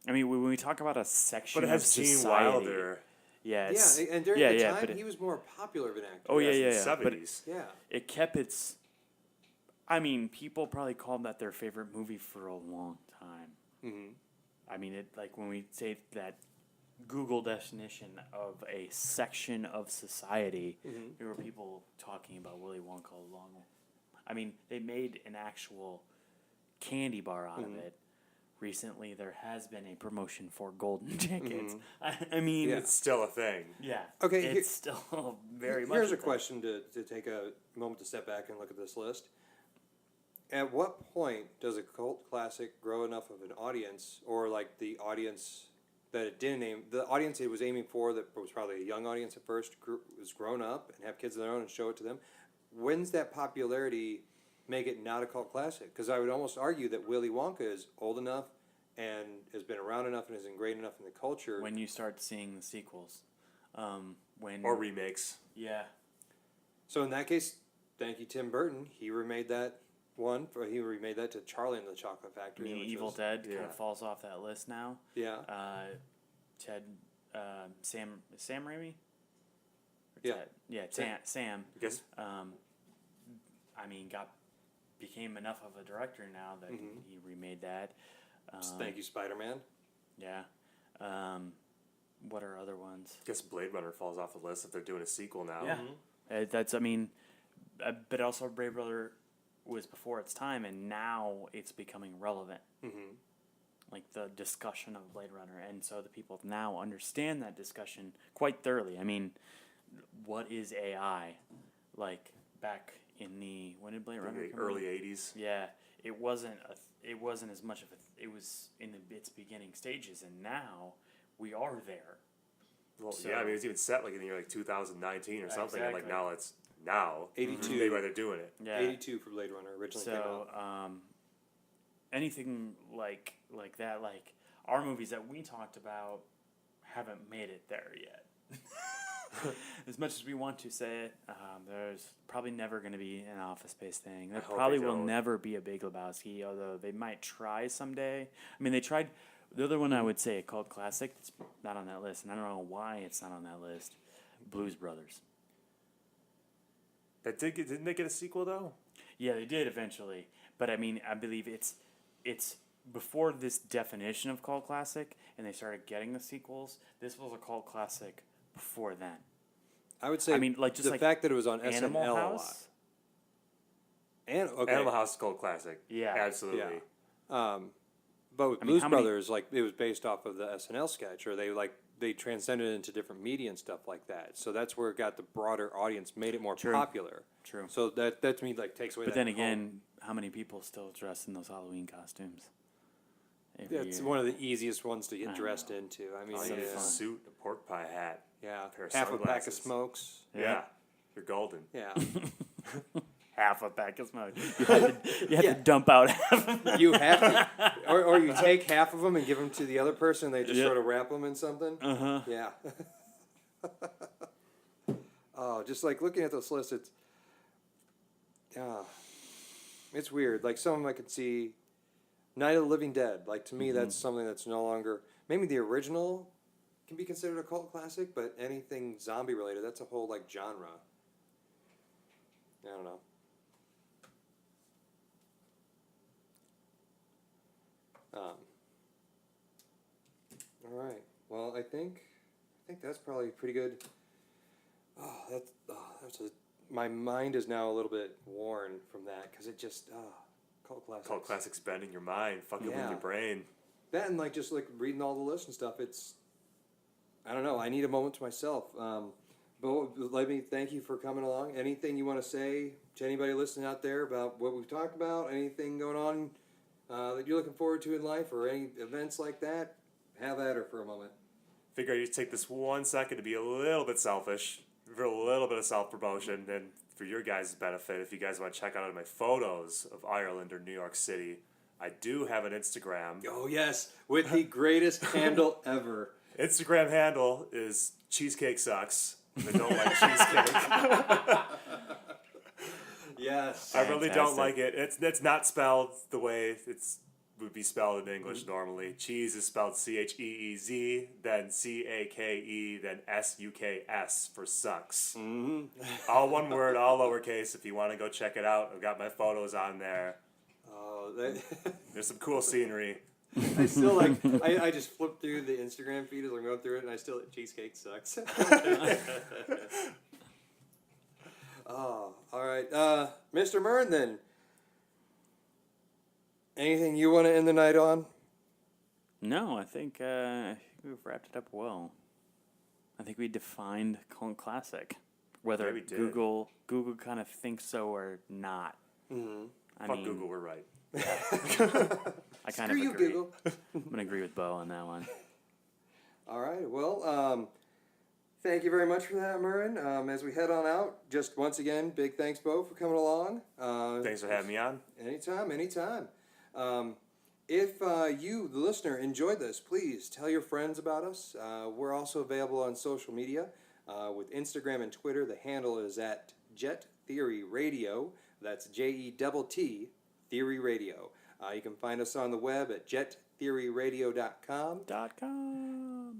I mean, when we talk about a section But it has of Gene society, Wilder. yeah, Yeah, it's, and during the time, he was more popular of an actor. Oh, yeah, Yes, in yeah, the yeah. But 70s. Yeah. it kept its. I mean, people probably called that their favorite movie for a long time. Mm-hmm. I mean, it like when we say that Google definition of a section of society, there were people talking about Willy Wonka along. I mean, they made an actual candy bar out of it. Recently, there has been a promotion for golden tickets. I mean, Yeah. It's still a thing. yeah. Okay, it's still very much. Here's a thing. question to take a moment to step back and look at this list. At what point does a cult classic grow enough of an audience, or like the audience that it didn't aim, the audience it was aiming for, that was probably a young audience at first, was grown up and have kids of their own and show it to them? When's that popularity make it not a cult classic? Because I would almost argue that Willy Wonka is old enough and has been around enough and is ingrained enough in the culture. When you start seeing the sequels, when Or remakes. yeah, So in that case, thank you, Tim Burton. He remade that one. He remade that to Charlie and the Chocolate I Factory. mean, which Evil was- Dead kind yeah. of falls off that list now. Yeah. Ted, Sam Raimi. Or Yeah. Ted? Yeah, Sam. Sam. I guess I mean, became enough of a director now that he remade that. Thank you, Spider-Man. Yeah. What are other ones? Blade Runner falls off the list if they're doing a sequel now. Yeah. That's, I mean, but also Brave Brother was before its time, and now it's becoming relevant. Mm-hmm. Like the discussion of Blade Runner, and so the people now understand that discussion quite thoroughly. I mean, what is AI? Like back in the when did Blade Runner The come early out? 80s. Yeah, it wasn't as much of a. It was in its beginning stages, and now we are there. Well, So- yeah, I mean, it was even set like in the year like 2019 or something, and like Exactly. now it's now. 82. Maybe why they're doing it. Yeah. 82 for Blade Runner originally came So out. anything like that, like our movies that we talked about, haven't made it there yet. As much as we want to say it, there's probably never going to be an Office Space thing. There hope probably they will don't. never be a Big Lebowski, although they might try someday. I mean, they tried. The other one I would say a cult classic that's not on that list, and I don't know why it's not on that list. Blues Brothers. Didn't they get a sequel though? Yeah, they did eventually, but I mean, I believe it's before this definition of cult classic, and they started getting the sequels. This was a cult classic before then. I would say I mean, like just the like fact that it was on Animal SNL a lot. House. And okay, Animal House is cult classic. Yeah. Absolutely. Yeah. But with I mean, Blues how many- Brothers, like it was based off of the SNL sketch, or they transcended into different media and stuff like that. So that's where it got the broader audience, made it more True. popular. True. So that to me like takes away. But that then whole- again, how many people still dress in those Halloween costumes? Every it's year? one of the easiest ones to I get dressed know. into. I mean, All you need is a yeah, suit, a pork pie hat. yeah. pair of half a pack of sunglasses. smokes. Yeah. You're golden. Yeah, half a pack of smoke. You have to dump out half of them. you have to, or you take half of them and give them to the other person. They just Yep. sort of wrap them in something. Uh-huh. Yeah. Oh, just like looking at this list, it's weird. Like some of them I could see, Night of the Living Dead. Like to me, that's something that's no longer. Maybe the original can be considered a cult classic, but anything zombie related, that's a whole like genre. I don't know. All right. Well, I think that's probably pretty good. My mind is now a little bit worn from that because it just cult classics. Cult classics bending your mind, fucking with Yeah. your brain. That and like just like reading all the lists and stuff. It's I don't know. I need a moment to myself. But let me thank you for coming along. Anything you want to say to anybody listening out there about what we've talked about, anything going on that you're looking forward to in life, or any events like that, have at her for a moment. Figure I'd just take this 1 second to be a little bit selfish, for a little bit of self-promotion, and for your guys' benefit, if you guys want to check out my photos of Ireland or New York City, I do have an Instagram. Oh, yes, with the greatest handle ever. Instagram handle is Cheesecake Sucks. I don't like cheesecake. Yes. I really don't Fantastic. like it. It's not spelled the way it's would be spelled in English normally. Cheese is spelled Cheez, then Cake, then Suks for sucks. All one word, all lowercase. If you want to go check it out, I've got my photos on there. Oh, There's some cool scenery. I still like. I just flipped through the Instagram feed as I'm going through it, and I still cheesecake sucks. Oh, all right, Mr. Murn. Then, anything you want to end the night on? No, I think we've wrapped it up well. I think we defined cult classic, whether Yeah, we did. Google kind of thinks so or not. Mm-hmm. Fuck Google, we're right. I kind Screw of you, agree. Google. I'm gonna agree with Bo on that one. All right. Well, thank you very much for that, Murren. As we head on out, just once again, big thanks, Bo, for coming along. Thanks for having me on. Anytime. If you, the listener, enjoyed this, please tell your friends about us. We're also available on social media with Instagram and Twitter. The handle is at Jett Theory Radio. That's JETT Theory Radio. You can find us on the web at jettheoryradio.com.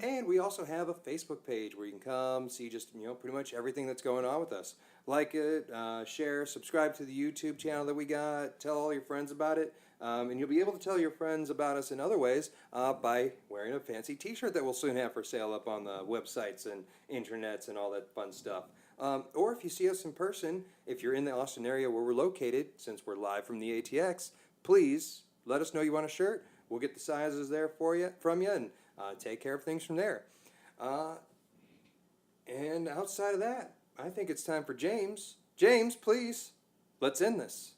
And we also have a Facebook page where you can come see just, pretty much everything that's going on with us. Like it, share, subscribe to the YouTube channel that we got, tell all your friends about it. And you'll be able to tell your friends about us in other ways by wearing a fancy t-shirt that we'll soon have for sale up on the websites and internets and all that fun stuff. Or if you see us in person, if you're in the Austin area where we're located, since we're live from the ATX, please let us know you want a shirt. We'll get the sizes there from you, and take care of things from there. And outside of that, I think it's time for James. James, please, let's end this.